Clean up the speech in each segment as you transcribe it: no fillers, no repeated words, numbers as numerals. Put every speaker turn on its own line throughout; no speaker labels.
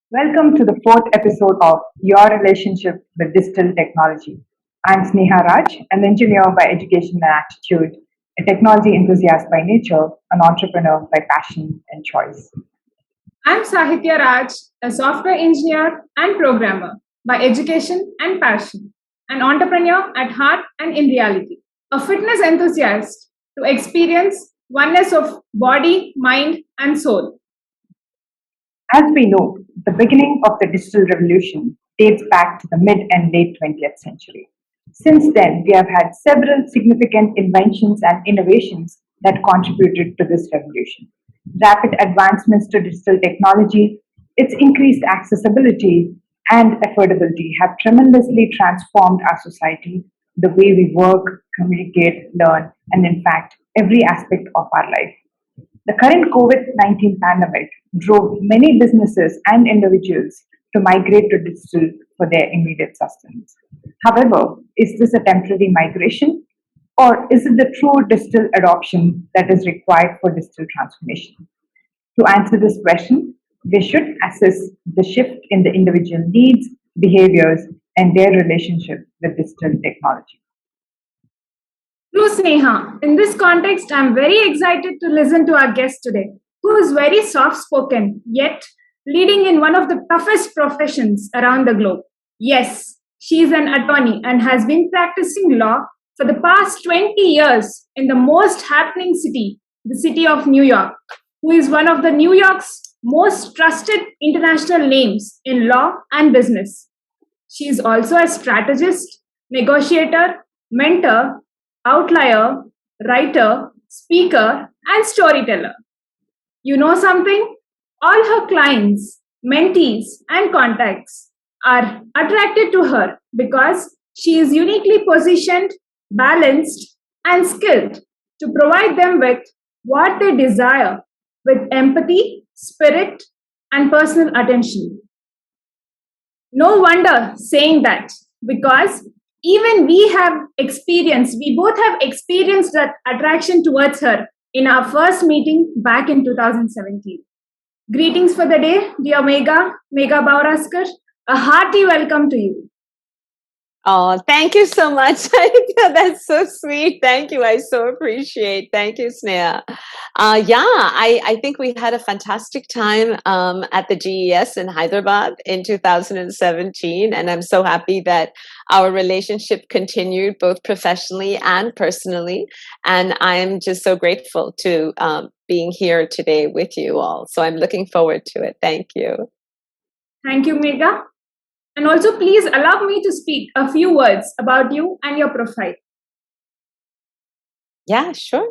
Welcome to the fourth episode of Your Relationship with Digital Technology. I'm Sneha Raj, an engineer by education and aptitude, a technology enthusiast by nature, an entrepreneur by passion and choice.
I'm Sahitya Raj, a software engineer and programmer by education and passion, an entrepreneur at heart and in reality, a fitness enthusiast to experience oneness of body, mind, and soul.
As we know, the beginning of the digital revolution dates back to the mid and late 20th century. Since then, we have had several significant inventions and innovations that contributed to this revolution. Rapid advancements to digital technology, its increased accessibility, and affordability have tremendously transformed our society, the way we work, communicate, learn, and in fact, every aspect of our life. The current COVID-19 pandemic drove many businesses and individuals to migrate to digital for their immediate sustenance. However, is this a temporary migration or is it the true digital adoption that is required for digital transformation? To answer this question, we should assess the shift in the individual needs, behaviors, and their relationship with digital technology.
True, Sneha. In this context, I'm very excited to listen to our guest today, who is very soft spoken, yet leading in one of the toughest professions around the globe. Yes, she is an attorney and has been practicing law for the past 20 years in the most happening city, the city of New York, who is one of the New York's most trusted international names in law and business. She is also a strategist, negotiator, mentor, outlier, writer, speaker, and storyteller. You know something? All her clients, mentees, and contacts are attracted to her because she is uniquely positioned, balanced, and skilled to provide them with what they desire with empathy, spirit, and personal attention. No wonder saying that because even we both have experienced that attraction towards her in our first meeting back in 2017. Greetings for the day, dear Megha Bhouraskar. A hearty welcome to you.
Oh, thank you so much. That's so sweet. Thank you. I so appreciate. Thank you, Sneha. I think we had a fantastic time at the GES in Hyderabad in 2017, and I'm so happy that our relationship continued both professionally and personally. And I'm just so grateful to being here today with you all. So I'm looking forward to it. Thank you.
Thank you, Megha. And also, please allow me to speak a few words about you and your profile.
Yeah, sure.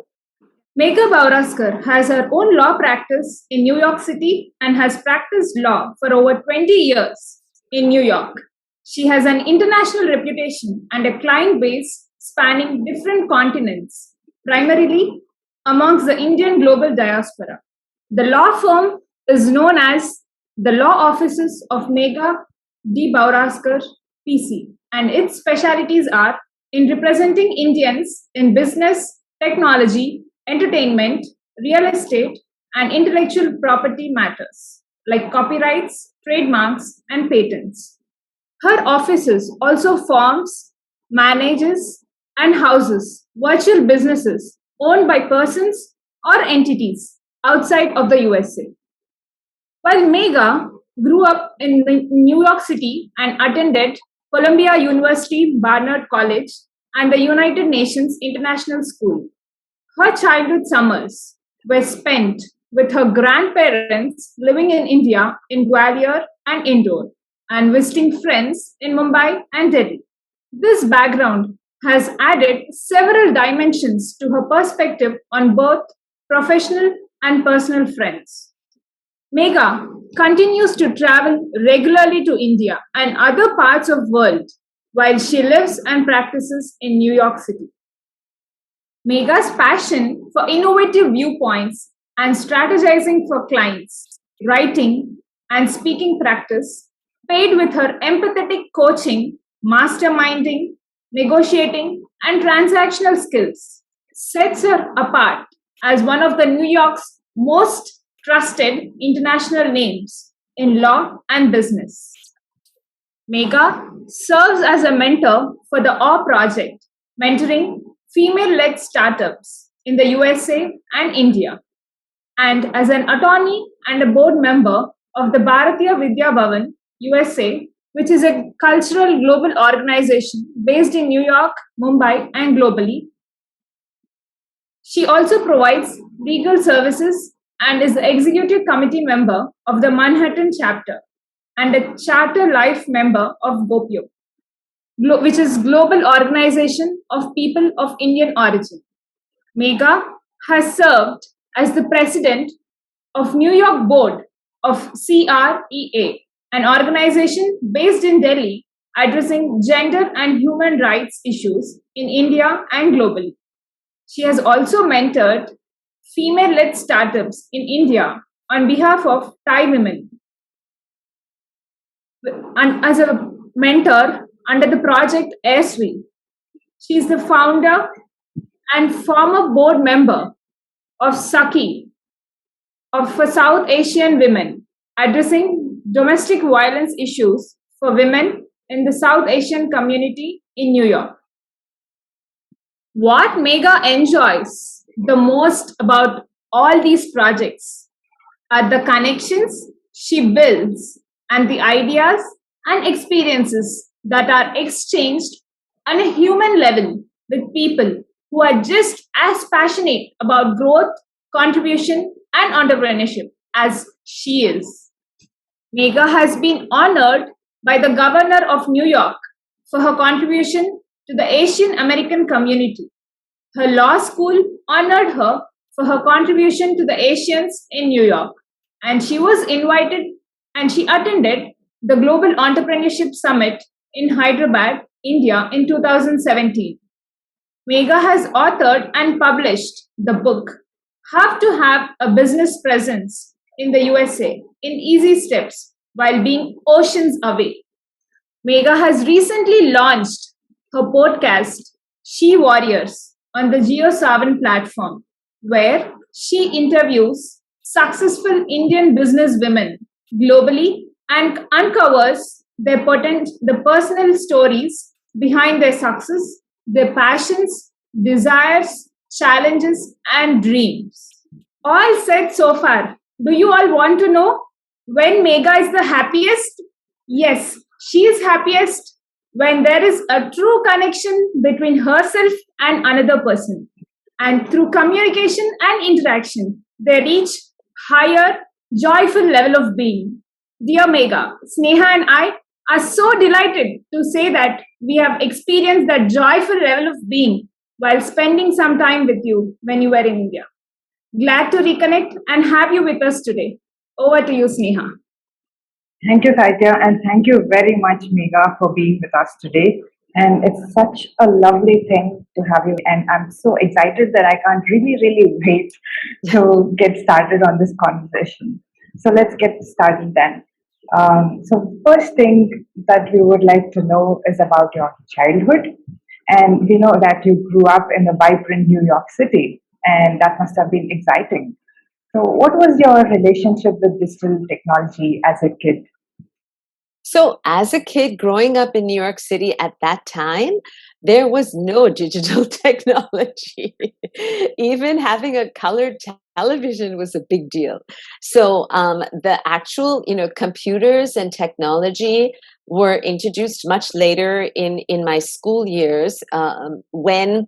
Megha Bhouraskar has her own law practice in New York City and has practiced law for over 20 years in New York. She has an international reputation and a client base spanning different continents, primarily amongst the Indian global diaspora. The law firm is known as the Law Offices of Megha D. Bhouraskar, PC, and its specialities are in representing Indians in business, technology, entertainment, real estate, and intellectual property matters like copyrights, trademarks, and patents. Her offices also forms, manages, and houses virtual businesses owned by persons or entities outside of the USA. While Megha grew up in New York City and attended Columbia University Barnard College and the United Nations International School. Her childhood summers were spent with her grandparents living in India in Gwalior and Indore and visiting friends in Mumbai and Delhi. This background has added several dimensions to her perspective on both professional and personal friends. Megha continues to travel regularly to India and other parts of world while she lives and practices in New York City. Megha's passion for innovative viewpoints and strategizing for clients, writing, and speaking practice, paid with her empathetic coaching, masterminding, negotiating, and transactional skills, sets her apart as one of the New York's most trusted international names in law and business. Megha serves as a mentor for the AW project, mentoring female-led startups in the USA and India, and as an attorney and a board member of the Bharatiya Vidya Bhavan, USA, which is a cultural global organization based in New York, Mumbai, and globally. She also provides legal services and is the executive committee member of the Manhattan chapter and a charter life member of GOPIO, which is Global Organization of People of Indian Origin. Megha has served as the president of New York board of CREA, an organization based in Delhi addressing gender and human rights issues in India and globally. She has also mentored female-led startups in India on behalf of Thai women. And as a mentor under the project AirSweet, she is the founder and former board member of SAKI for South Asian women, addressing domestic violence issues for women in the South Asian community in New York. What Megha enjoys the most about all these projects are the connections she builds and the ideas and experiences that are exchanged on a human level with people who are just as passionate about growth, contribution, and entrepreneurship as she is. Megha has been honored by the Governor of New York for her contribution to the Asian American community. Her law school honored her for her contribution to the Asians in New York, and she was invited and she attended the Global Entrepreneurship Summit in Hyderabad, India in 2017. Megha has authored and published the book How to Have a Business Presence in the USA in Easy Steps While Being Oceans Away. Megha has recently launched her podcast She Warriors on the Geo7 platform, where she interviews successful Indian business women globally and uncovers the personal stories behind their success, their passions, desires, challenges, and dreams. All said so far. Do you all want to know when Megha is the happiest? Yes, she is happiest when there is a true connection between herself and another person. And through communication and interaction, they reach higher, joyful level of being. Dear Megha, Sneha and I are so delighted to say that we have experienced that joyful level of being while spending some time with you when you were in India. Glad to reconnect and have you with us today. Over to you, Sneha.
Thank you, Saitya, and thank you very much, Megha, for being with us today. And it's such a lovely thing to have you. And I'm so excited that I can't really wait to get started on this conversation. So let's get started then. So first thing that we would like to know is about your childhood. And we know that you grew up in a vibrant New York City, and that must have been exciting. So what was your relationship with digital technology as a kid?
So, as a kid growing up in New York City at that time, there was no digital technology. Even having a colored television was a big deal. So, the actual, computers and technology were introduced much later in my school years, when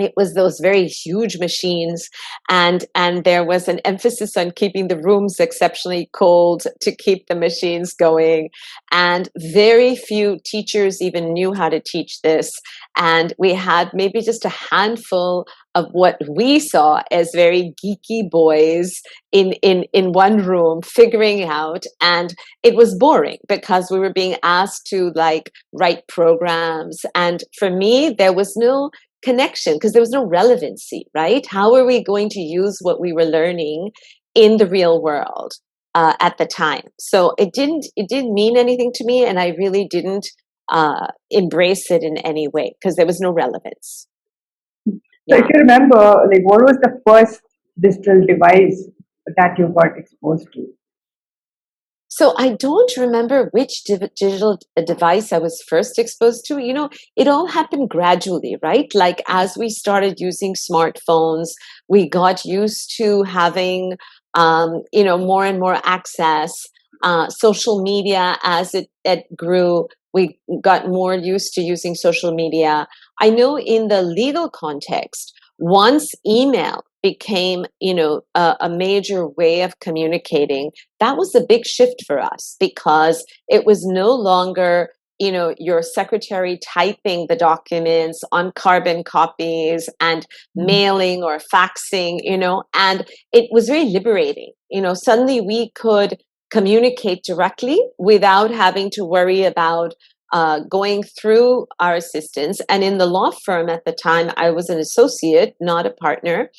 it was those very huge machines, and there was an emphasis on keeping the rooms exceptionally cold to keep the machines going, and very few teachers even knew how to teach this, and we had maybe just a handful of what we saw as very geeky boys in one room figuring out, and it was boring because we were being asked to write programs, and for me there was no connection because there was no relevancy, right? How are we going to use what we were learning in the real world at the time? So it didn't mean anything to me, and I really didn't embrace it in any way because there was no relevance.
So if you remember, what was the first digital device that you got exposed to?
So I don't remember which digital device I was first exposed to. It all happened gradually, right? Like as we started using smartphones, we got used to having, more and more access. Social media, as it grew, we got more used to using social media. I know in the legal context, once email became, a major way of communicating, that was a big shift for us because it was no longer, your secretary typing the documents on carbon copies and mailing or faxing, and it was very liberating. Suddenly we could communicate directly without having to worry about going through our assistants. And in the law firm at the time, I was an associate, not a partner.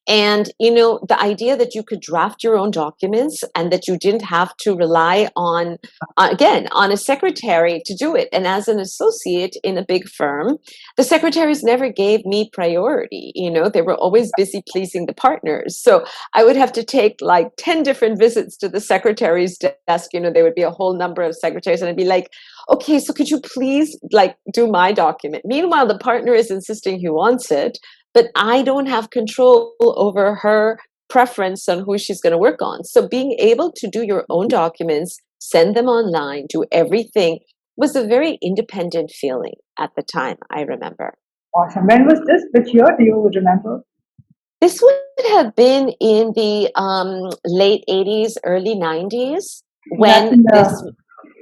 And, the idea that you could draft your own documents and that you didn't have to rely on, again, on a secretary to do it. And as an associate in a big firm, the secretaries never gave me priority. They were always busy pleasing the partners. So I would have to take like 10 different visits to the secretary's desk. There would be a whole number of secretaries, and I'd be like, okay, so could you please like do my document? Meanwhile, the partner is insisting he wants it, but I don't have control over her preference on who she's going to work on. So being able to do your own documents, send them online, do everything was a very independent feeling at the time, I remember.
Awesome. When was this? Which year do you remember?
This would have been in the late 80s, early 90s,
That's
when
in
this
the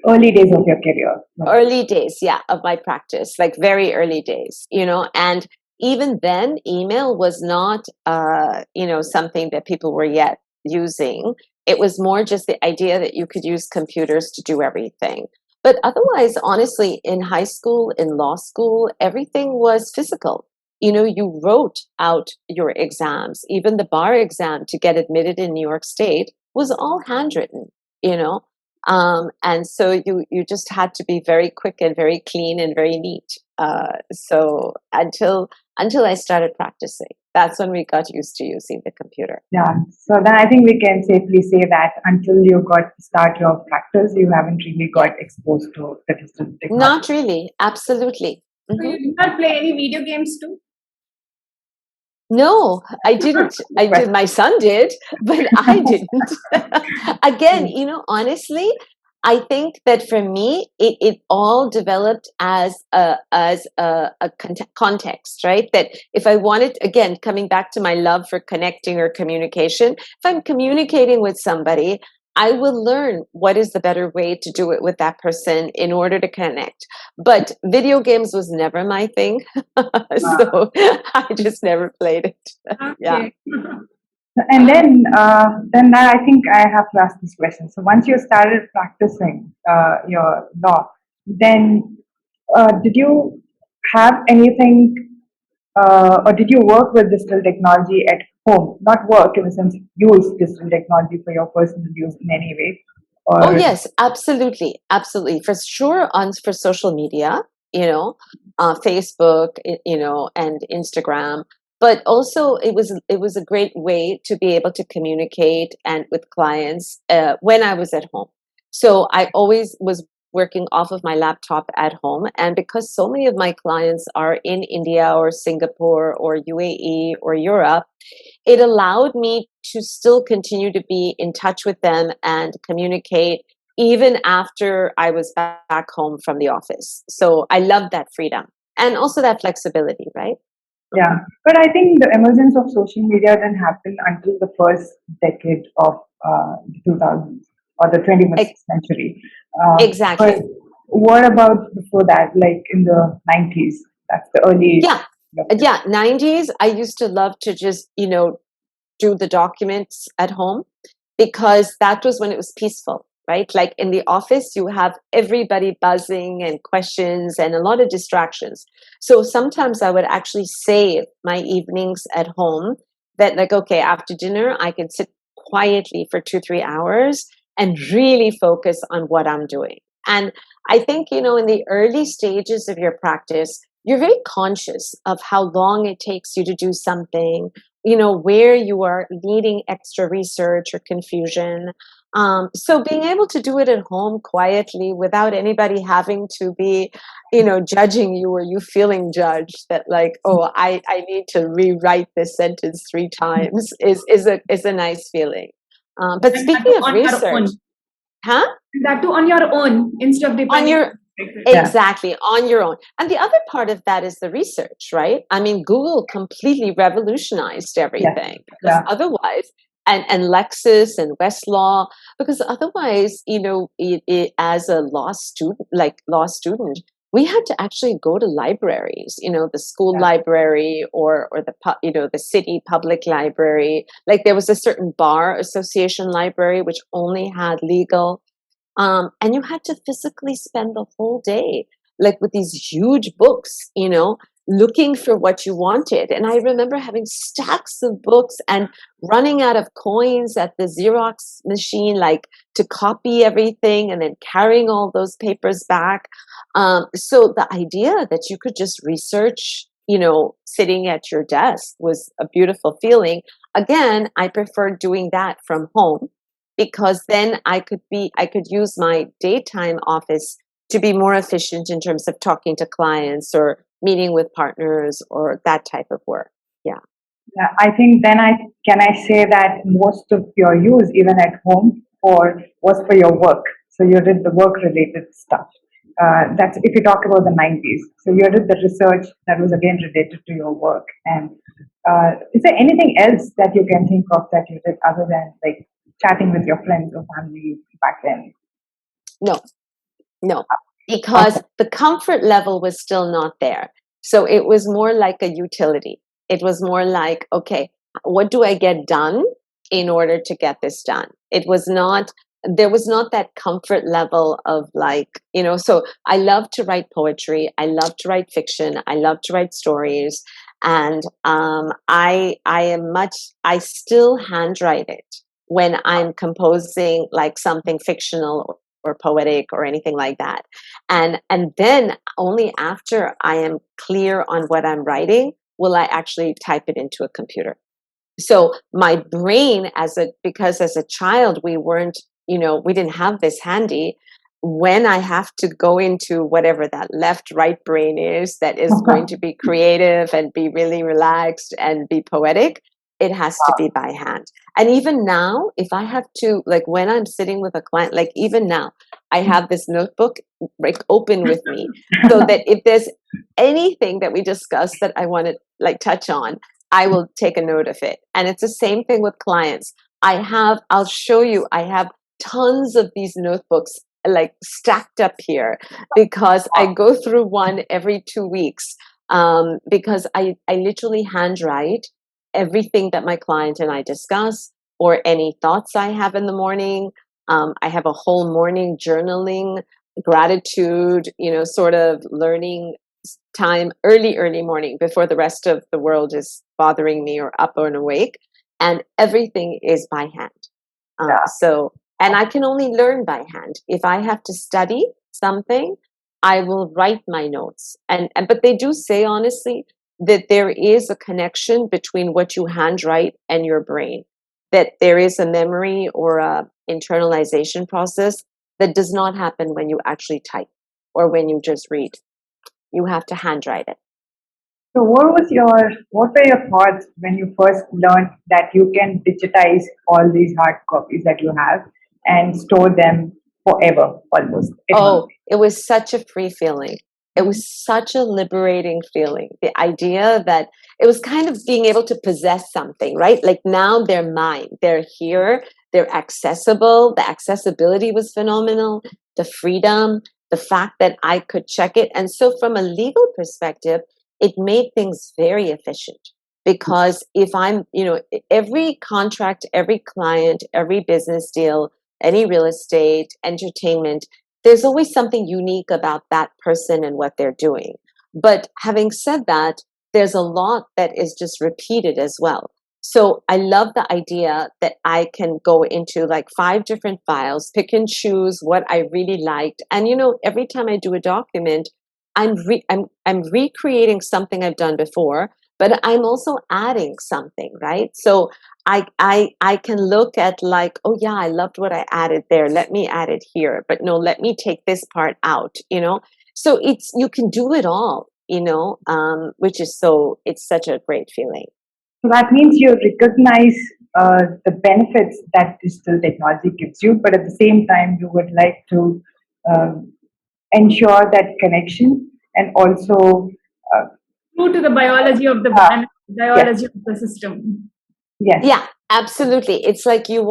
early days of your career.
early days, yeah, of my practice, like very early days, and even then, email was not, something that people were yet using. It was more just the idea that you could use computers to do everything. But otherwise, honestly, in high school, in law school, everything was physical. You wrote out your exams. Even the bar exam to get admitted in New York State was all handwritten, you know. And so you just had to be very quick and very clean and very neat. So until I started practicing, that's when we got used to using the computer.
Yeah. So then I think we can safely say that until you got to start your practice, you haven't really got exposed to the digital technology.
Not really. Absolutely.
So you did not play any video games too?
No, I didn't. I did. My son did, but I didn't. Again, honestly, I think that for me, it all developed as a context, right? That if I wanted, again, coming back to my love for connecting or communication, if I'm communicating with somebody, I will learn what is the better way to do it with that person in order to connect. But video games was never my thing, so I just never played it. Yeah.
Okay.
And then now I think I have to ask this question. So once you started practicing your law, then did you have anything, or did you work with digital technology at home? Not work in the sense use digital technology for your personal use in any way?
Oh
Or
yes, absolutely, absolutely, for sure. For social media, Facebook, and Instagram. But also, it was a great way to be able to communicate and with clients when I was at home. So I always was working off of my laptop at home, and because so many of my clients are in India or Singapore or UAE or Europe, it allowed me to still continue to be in touch with them and communicate even after I was back home from the office. So I love that freedom and also that flexibility, right?
yeah, but I think the emergence of social media didn't happen until the first decade of the 2000s or the 21st century. But
Exactly.
what about before that, like in the 90s? That's the early.
Yeah. Yeah. 90s, I used to love to just, do the documents at home because that was when it was peaceful, right? Like in the office, you have everybody buzzing and questions and a lot of distractions. So sometimes I would actually save my evenings at home that, like, okay, after dinner, I can sit quietly for 2-3 hours and really focus on what I'm doing. And I think, in the early stages of your practice, you're very conscious of how long it takes you to do something, where you are needing extra research or confusion. So being able to do it at home quietly without anybody having to be, judging you or you feeling judged that like, oh, I need to rewrite this sentence 3 times is a nice feeling. But
And that
speaking
too
of
on your
research,
own.
huh?
That too on your own instead of
On
depending
your
on
Yeah.
Exactly, on your own. And the other part of that is the research, right? I mean, Google completely revolutionized
Yes.
everything because
Yeah.
otherwise, and Lexis and Westlaw, because otherwise, as a law student, we had to actually go to libraries, the school
Yeah.
library or the city public library. Like there was a certain bar association library which only had legal, and you had to physically spend the whole day, like with these huge books, looking for what you wanted. And I remember having stacks of books and running out of coins at the Xerox machine, like to copy everything and then carrying all those papers back. So the idea that you could just research, sitting at your desk was a beautiful feeling. Again, I prefer doing that from home because then I could use my daytime office to be more efficient in terms of talking to clients or meeting with partners or that type of work. Yeah.
Yeah, I think then I say that most of your use, even at home, was for your work. So you did the work related stuff. That's if you talk about the 90s. So you did the research that was again related to your work. And is there anything else that you can think of that you did other than like chatting with your friends or family back then?
No, no, because
Okay.
the comfort level was still not there. So it was more like a utility. It was more like, okay, what do I get done in order to get this done? There was not that comfort level of like, so I love to write poetry. I love to write fiction. I love to write stories. And I still handwrite it when I'm composing like something fictional or poetic or anything like that. And then only after I am clear on what I'm writing will I actually type it into a computer. So my brain because as a child we didn't have this handy. When I have to go into whatever that left right brain is that is going to be creative and be really relaxed and be poetic, it has to be by hand. And even now, if I have to, like when I'm sitting with a client, like even now, I have this notebook like open with me so that if there's anything that we discuss that I want to like touch on, I will take a note of it. And it's the same thing with clients. I'll show you, I have tons of these notebooks like stacked up here because I go through one every 2 weeks, because I literally handwrite everything that my client and I discuss or any thoughts I have in the morning. I have a whole morning journaling, gratitude, sort of learning time, early morning before the rest of the world is bothering me or up and awake. And everything is by hand. And I can only learn by hand. If I have to study something, I will write my notes. But they do say honestly that there is a connection between what you handwrite and your brain. That there is a memory or a internalization process that does not happen when you actually type or when you just read. You have to handwrite it.
So what were your thoughts when you first learned that you can digitize all these hard copies that you have and store them forever almost in one
Oh,
place?
it was such a free feeling. It was such a liberating feeling. The idea that it was kind of being able to possess something, right? Like now they're mine. They're here. They're accessible. The accessibility was phenomenal. The freedom, the fact that I could check it. And so from a legal perspective, it made things very efficient because if every contract, every client, every business deal, any real estate, entertainment, there's always something unique about that person and what they're doing. But having said that, there's a lot that is just repeated as well. So I love the idea that I can go into like 5 different files, pick and choose what I really liked. And every time I do a document, I'm recreating something I've done before, but I'm also adding something, right? So I can look at like, oh yeah, I loved what I added there. Let me add it here. But no, let me take this part out, you know? So you can do it all, you know, which is it's such a great feeling.
So that means you recognize the benefits that digital technology gives you, but at the same time, you would like to um, ensure that connection and also, uh,
True to the biology of the
uh,
and
yes,
biology of the system.
yes.
Yeah, absolutely. It's like you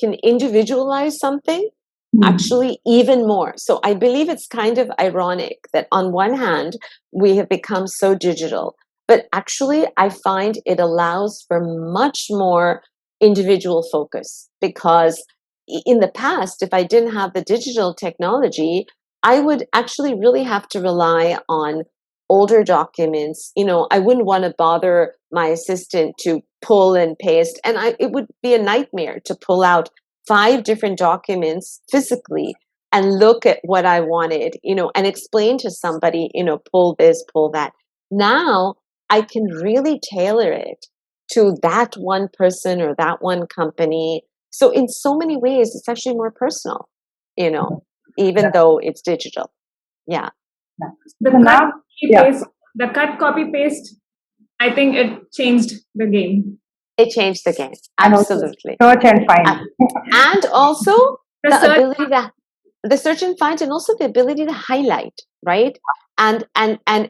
can individualize something
Hmm.
actually even more. So I believe it's kind of ironic that on one hand, we have become so digital, but actually I find it allows for much more individual focus because in the past, if I didn't have the digital technology, I would actually really have to rely on older documents. You know, I wouldn't want to bother my assistant to pull and paste, and it would be a nightmare to pull out 5 different documents physically and look at what I wanted, you know, and explain to somebody, you know, pull this, pull that. Now I can really tailor it to that one person or that one company. So in so many ways, it's actually more personal, you know, even
Yeah,
though it's digital. Yeah.
yeah.
The
So
cut
now,
copy
yeah,
paste, the cut copy paste. I think it changed the game.
It changed the game.
and also
Absolutely.
search and
Uh,
find.
and also
The
the
search.
ability to the search and find, and also the ability to highlight, right? And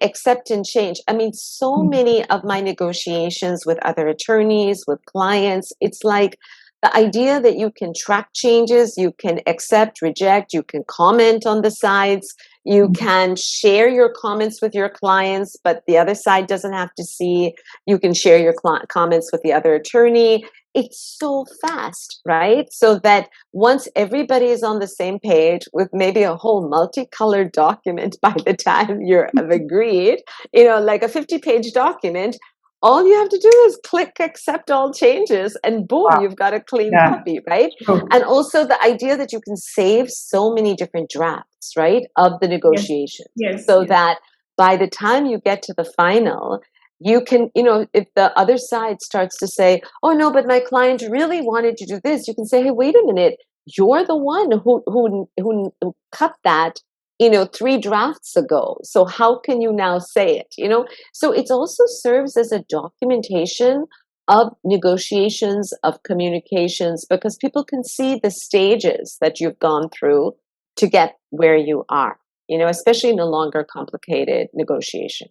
accept and change. I mean, so
Hmm.
many of my negotiations with other attorneys, with clients, it's like the idea that you can track changes, you can accept, reject, you can comment on the sides, you can share your comments with your clients, but the other side doesn't have to see. You can share your comments with the other attorney. It's so fast, right? So that once everybody is on the same page with maybe a whole multicolored document by the time you're agreed, you know, like a 50-page document, all you have to do is click accept all changes and boom,
Wow.
you've got a clean
Yeah,
copy, right?
true.
And also the idea that you can save so many different drafts, right, of the
Yes,
negotiations
yes,
so
yes.
that by the time you get to the final, you can, you know, if the other side starts to say, oh no, but my client really wanted to do this, you can say, hey, wait a minute, you're the one who cut that, you know, 3 drafts ago, so how can you now say it, you know? So it also serves as a documentation of negotiations, of communications, because people can see the stages that you've gone through to get where you are, you know, especially in a longer complicated negotiation.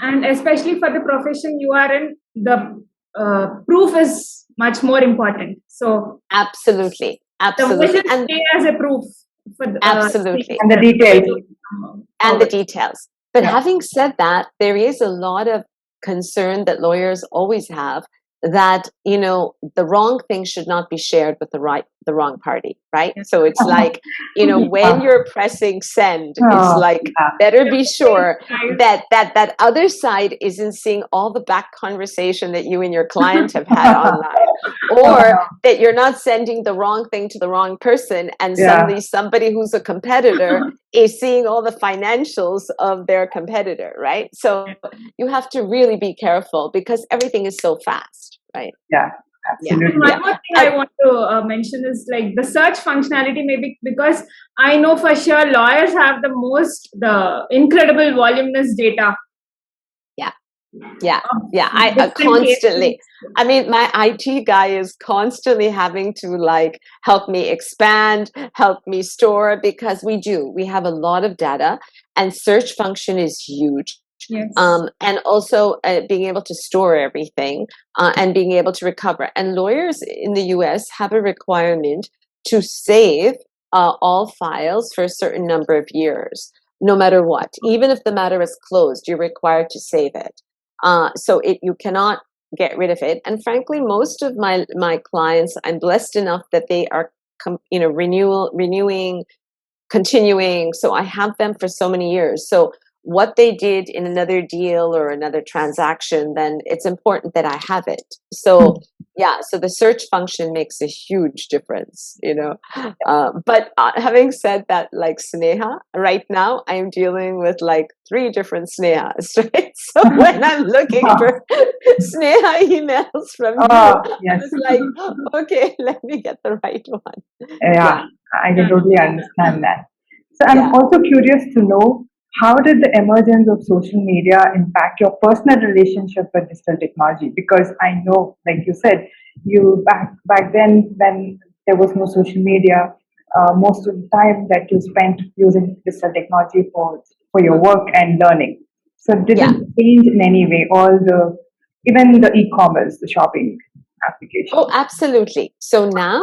And especially for the profession you are in, the proof is much more important. So
Absolutely,
the
absolutely,
version stay as a proof for
absolutely,
And the details.
and the
forward.
details. But
Yeah.
having said that, there is a lot of concern that lawyers always have that, you know, the wrong thing should not be shared with the wrong party, right?
Yes.
So it's like, you know, when
Yeah.
you're pressing send, it's
Oh,
like
yeah.
better be sure
Guys,
that other side isn't seeing all the back conversation that you and your client have had online,
Oh,
or
no.
that you're not sending the wrong thing to the wrong person and
Yeah.
suddenly somebody who's a competitor is seeing all the financials of their competitor, right? So you have to really be careful because everything is so fast, right?
Yeah.
Yeah,
and
Absolutely.
one
yeah.
more thing I
And
want to mention is like the search functionality, maybe because I know for sure lawyers have the incredible voluminous data
yeah, yeah,
of
yeah. I
different cases.
constantly, I mean, my IT guy is constantly having to like help me expand, help me store because we have a lot of data and search function is huge.
Yes.
And also being able to store everything and being able to recover. And lawyers in the US have a requirement to save all files for a certain number of years, no matter what. Even if the matter is closed, you're required to save it. So you cannot get rid of it. And frankly, most of my clients, I'm blessed enough that they are you know renewing, continuing. So I have them for so many years. So what they did in another deal or another transaction, then it's important that I have it. So yeah, so the search function makes a huge difference, but having said that, like Sneha, right now I'm dealing with like 3 different Snehas, right? So when I'm looking for Sneha emails from you, I
Yes.
was like, okay, let me get the right one.
Yeah, I can totally understand that. So I'm
Yeah.
also curious to know, how did the emergence of social media impact your personal relationship with digital technology? Because I know, like you said, you back then when there was no social media, most of the time that you spent using digital technology for your work and learning. So did it
Yeah.
change in any way? Even the e-commerce, the shopping
Oh,
application.
absolutely. So now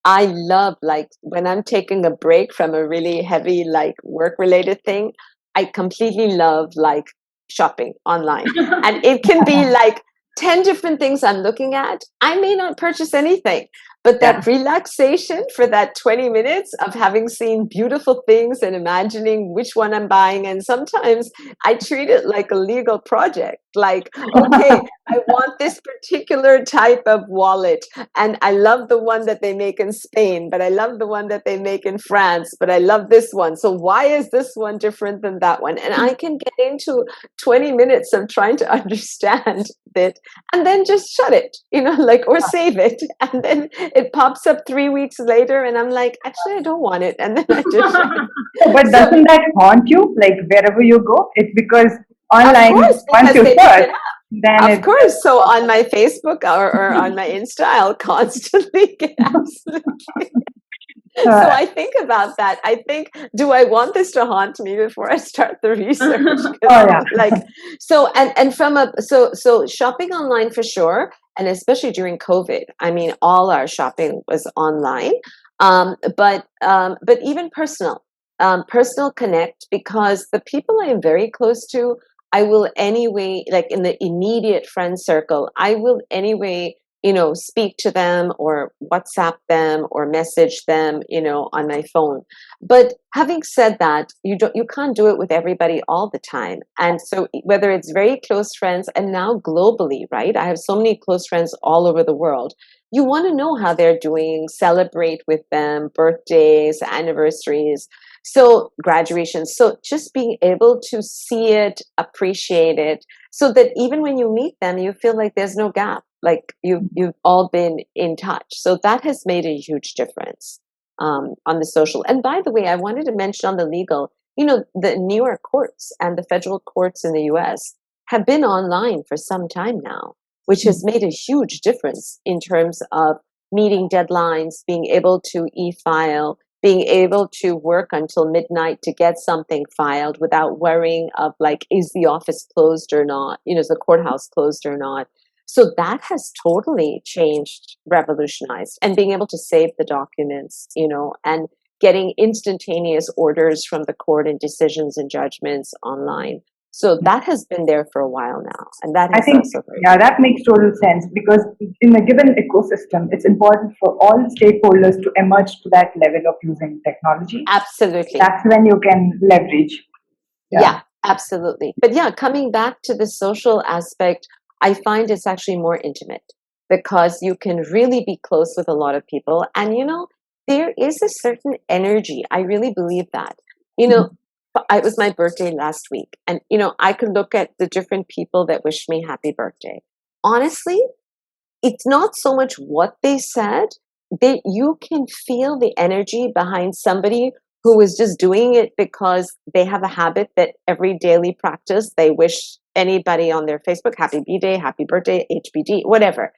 I love, like, when I'm taking a break from a really heavy, like, work related thing, I completely love, like, shopping online. And it can be like 10 different things I'm looking at. I may not purchase anything, but
Yeah.
that relaxation for that 20 minutes of having seen beautiful things and imagining which one I'm buying. And sometimes I treat it like a legal project. Like, okay, I want this particular type of wallet, and I love the one that they make in Spain, but I love the one that they make in France, but I love this one. So why is this one different than that one? And I can get into 20 minutes of trying to understand it and then just shut it, like, or save it. And then it pops up 3 weeks later and I'm like, actually, I don't want it. And then I just shut it.
But
So,
doesn't that haunt you, like wherever you go? It's because
of
online,
course,
once
because
you
they pick
search,
it.
then
Of
it
course. So on my Facebook or on my Insta, I'll constantly get absolutely. So
uh,
I think about that. I think, do I want this to haunt me before I start the research?
oh
Because,
yeah,
like, so and from so shopping online for sure, and especially during COVID. I mean, all our shopping was online, but even personal connect, because the people I am very close to, I will anyway, like in the immediate friend circle, I will anyway, speak to them or WhatsApp them or message them, on my phone. But having said that, you can't do it with everybody all the time. And so whether it's very close friends and now globally, right? I have so many close friends all over the world. You want to know how they're doing, celebrate with them, birthdays, anniversaries, so graduations. So just being able to see it, appreciate it, so that even when you meet them, you feel like there's no gap, like you've all been in touch. So that has made a huge difference on the social. And by the way, I wanted to mention on the legal, the New York courts and the federal courts in the US have been online for some time now, which has made a huge difference in terms of meeting deadlines, being able to e-file, being able to work until midnight to get something filed without worrying of, like, is the office closed or not? Is the courthouse closed or not? So that has totally changed, revolutionized, and being able to save the documents, and getting instantaneous orders from the court and decisions and judgments online. So that has been there for a while now, and that
I
has
think,
also very.
yeah, that makes total sense because in a given ecosystem, it's important for all stakeholders to emerge to that level of using technology.
Absolutely.
That's when you can leverage. Yeah.
Yeah, absolutely. But yeah, coming back to the social aspect, I find it's actually more intimate because you can really be close with a lot of people. And, there is a certain energy. I really believe that. You know, it was my birthday last week, and, I could look at the different people that wished me happy birthday. Honestly, it's not so much what they said, you can feel the energy behind somebody who is just doing it because they have a habit that every daily practice they wish anybody on their Facebook happy b-day, happy birthday, hbd, whatever.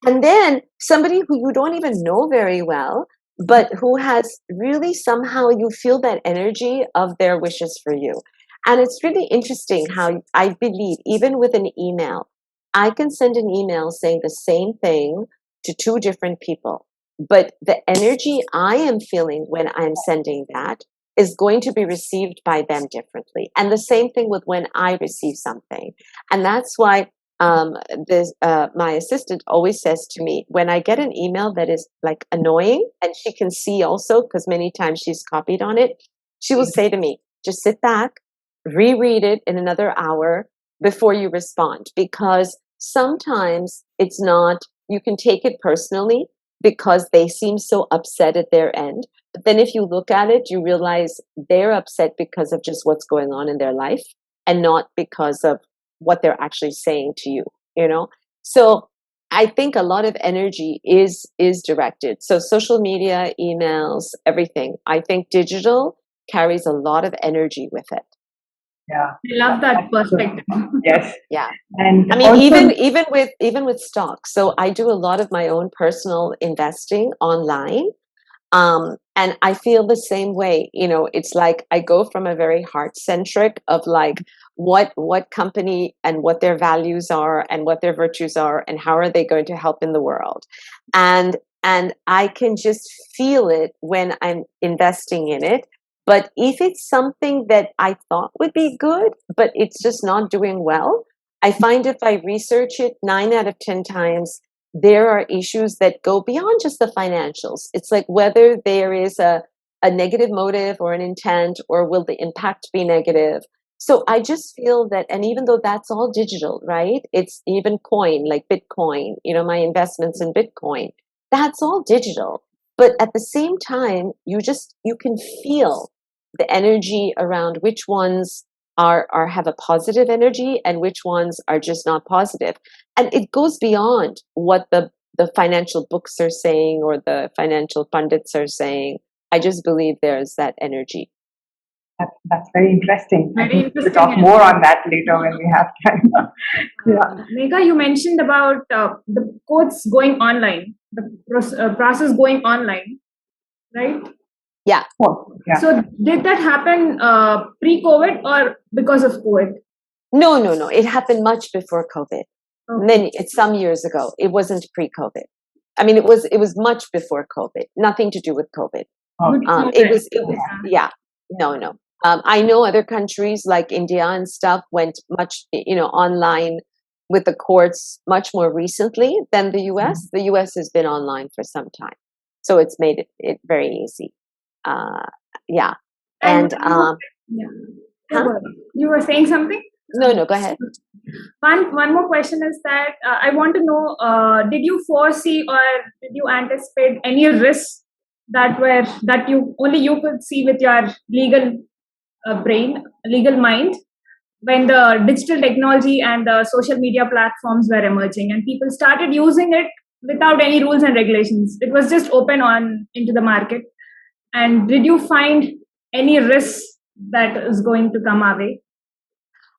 And then somebody who you don't even know very well, but who has really, somehow you feel that energy of their wishes for you. And it's really interesting how I believe even with an email, I can send an email saying the same thing to 2 different people, but the energy I am feeling when I'm sending that is going to be received by them differently. And the same thing with when I receive something. And that's why my assistant always says to me, when I get an email that is like annoying, and she can see also because many times she's copied on it, she will say to me, just sit back, reread it in another hour before you respond, because sometimes it's not, you can take it personally because they seem so upset at their end. But then if you look at it, you realize they're upset because of just what's going on in their life and not because of what they're actually saying to you, you know? So I think a lot of energy is directed. So social media, emails, everything. I think digital carries a lot of energy with it.
Yeah.
I love that perspective.
Yes.
Yeah.
And
I mean,
also,
even with stocks. So I do a lot of my own personal investing online. And I feel the same way. You know, it's like I go from a very heart centric of like what company and what their values are and what their virtues are and how are they going to help in the world. And I can just feel it when I'm investing in it. But if it's something that I thought would be good, but it's just not doing well, I find if I research it 9 out of 10 times, there are issues that go beyond just the financials. It's like whether there is a negative motive or an intent, or will the impact be negative. So I just feel that, and even though that's all digital, right? It's even coin, like Bitcoin, you know, my investments in Bitcoin, that's all digital. But at the same time, you can feel the energy around which ones are have a positive energy and which ones are just not positive. And it goes beyond what the financial books are saying or the financial pundits are saying. I just believe there's that energy.
that's very interesting. I
Very
think we'll
interesting.
talk more on that later when we have time. Yeah.
Megha, you mentioned about the course going online, the process going online, right?
Yeah.
Oh, yeah.
So did that happen pre-COVID or because of COVID?
No. It happened much before COVID.
Okay.
It's some years ago. It wasn't pre-COVID. I mean, it was much before COVID. Nothing to do with COVID.
Okay.
Good
It was
comment.
yeah. No. I know other countries like India and stuff went much, online with the courts much more recently than the US. The US has been online for some time, so it's made it very easy. Yeah, and
Yeah.
huh?
You were saying something?
No, go ahead.
One more question is that I want to know: did you foresee or did you anticipate any risks that you could see with your legal legal mind, when the digital technology and the social media platforms were emerging and people started using it without any rules and regulations? It was just open on into the market. And did you find any risks that is going to come our way?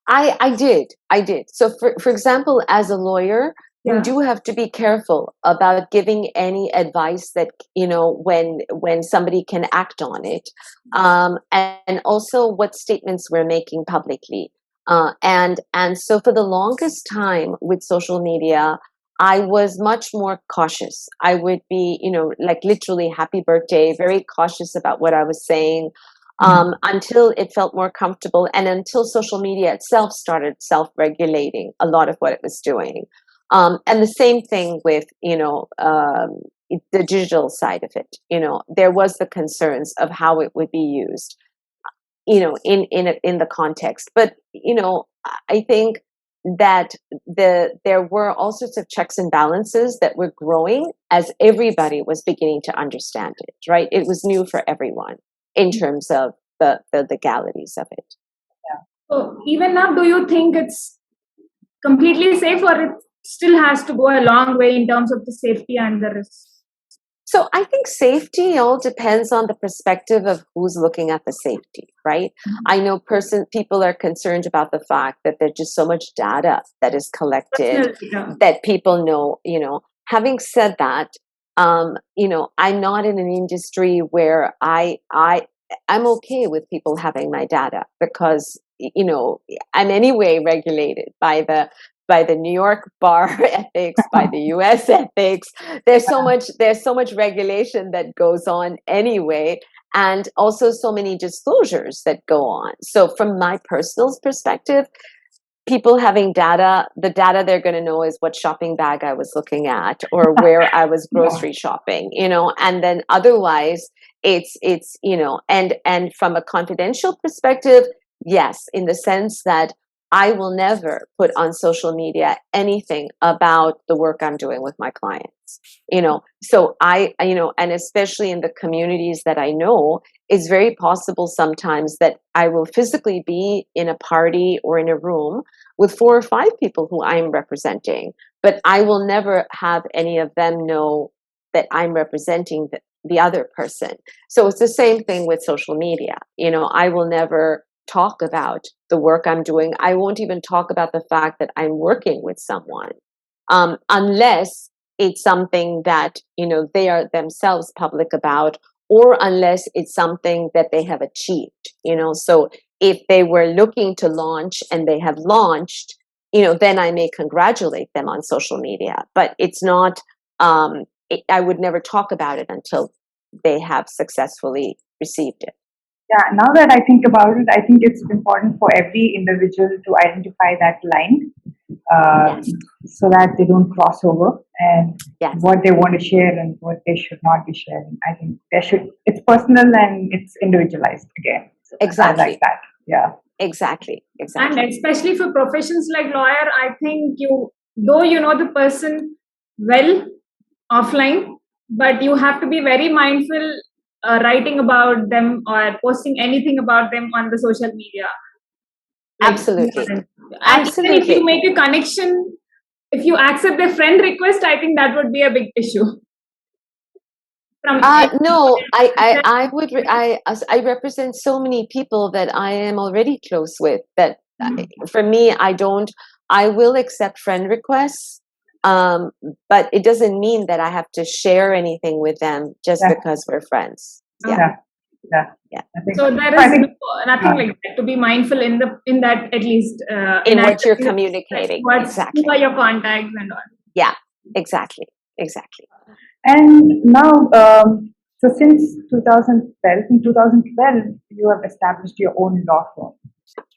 I did. So for example, as a lawyer, we
Yeah.
do have to be careful about giving any advice that, when somebody can act on it, and also what statements we're making publicly. And so for the longest time with social media, I was much more cautious. I would be, like literally happy birthday, very cautious about what I was saying, until it felt more comfortable and until social media itself started self-regulating a lot of what it was doing. And the same thing with, the digital side of it. There was the concerns of how it would be used, in the context. But, I think that there were all sorts of checks and balances that were growing as everybody was beginning to understand it, right? It was new for everyone in terms of the legalities of it.
So even now, do you think it's completely safe, or it still has to go a long way in terms of the safety and the risks?
So I think safety all depends on the perspective of who's looking at the safety, right? I know people are concerned about the fact that there's just so much data that is collected that people know. Having said that, I'm not in an industry where I'm okay with people having my data because, I'm anyway regulated by the New York bar ethics, by the US ethics. There's so much regulation that goes on anyway, and also so many disclosures that go on. So from my personal perspective, people having data, the data they're going to know is what shopping bag I was looking at or where I was grocery shopping, and then otherwise it's and from a confidential perspective, Yes, in the sense that I will never put on social media anything about the work I'm doing with my clients. So and especially in the communities that I know, it's very possible sometimes that I will physically be in a party or in a room with 4 or 5 people who I'm representing, but I will never have any of them know that I'm representing the other person. So it's the same thing with social media. I will never talk about the work I'm doing. I won't even talk about the fact that I'm working with someone, unless it's something that they are themselves public about, or unless it's something that they have achieved. So if they were looking to launch and they have launched, then I may congratulate them on social media. But it's not. I would never talk about it until they have successfully received it.
Yeah, now that I think about it, I think it's important for every individual to identify that line, uh,
Yes.
so that they don't cross over and
Yes.
what they want to share and what they should not be sharing. I think it's personal and it's individualized again. So I
Exactly.
like that. Yeah.
Exactly.
And especially for professions like lawyer, I think though you know the person well offline, but you have to be very mindful writing about them or posting anything about them on the social media.
Absolutely.
And even if you
Absolutely.
make a connection, if you accept their friend request, I think that would be a big issue.
No, I would, I represent so many people that I am already close with that for me, I will accept friend requests. But it doesn't mean that I have to share anything with them just
Yeah.
because we're friends. Yeah.
Yeah. Yeah.
Yeah.
So there is nothing like that. To be mindful in that, at least
in what you're communicating.
Who are your contacts and all.
Yeah, exactly.
And now, so since 2012, in 2012, you have established your own law firm.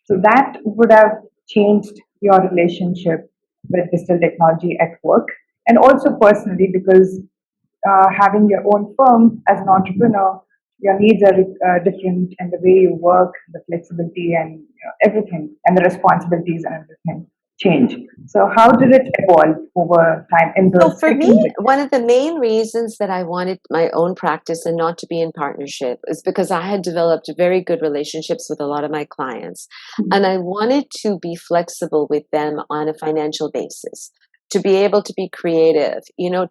So that would have changed your relationship with digital technology at work and also personally, because having your own firm as an entrepreneur, your needs are different, and the way you work, the flexibility, and everything, and the responsibilities and everything change. So, how did it evolve over time in
So
the
for me,
second?
one of the main reasons that I wanted my own practice and not to be in partnership is because I had developed very good relationships with a lot of my clients, and I wanted to be flexible with them on a financial basis, to be able to be creative.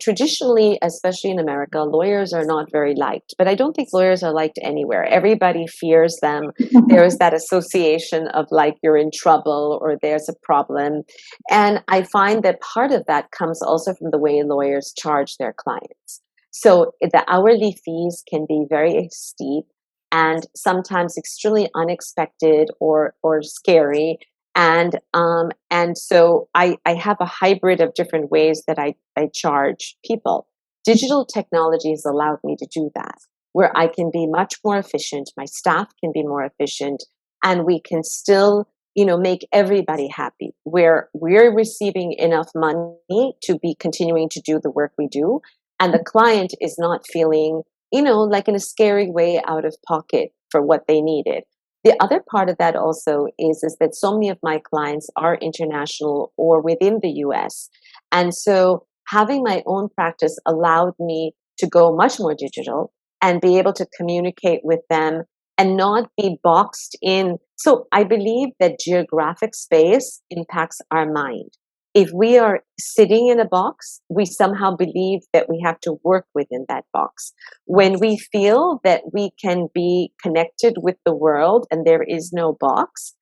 Traditionally, especially in America, lawyers are not very liked, but I don't think lawyers are liked anywhere. Everybody fears them. There is that association of like you're in trouble or there's a problem. And I find that part of that comes also from the way lawyers charge their clients. So the hourly fees can be very steep and sometimes extremely unexpected or scary. And so I have a hybrid of different ways that I charge people. Digital technology has allowed me to do that, where I can be much more efficient, my staff can be more efficient, and we can still make everybody happy, where we're receiving enough money to be continuing to do the work we do, and the client is not feeling like in a scary way out of pocket for what they needed. The other part of that also is that so many of my clients are international or within the US. And so having my own practice allowed me to go much more digital and be able to communicate with them and not be boxed in. So I believe that geographic space impacts our mind. If we are sitting in a box, we somehow believe that we have to work within that box. When we feel that we can be connected with the world and there is no box,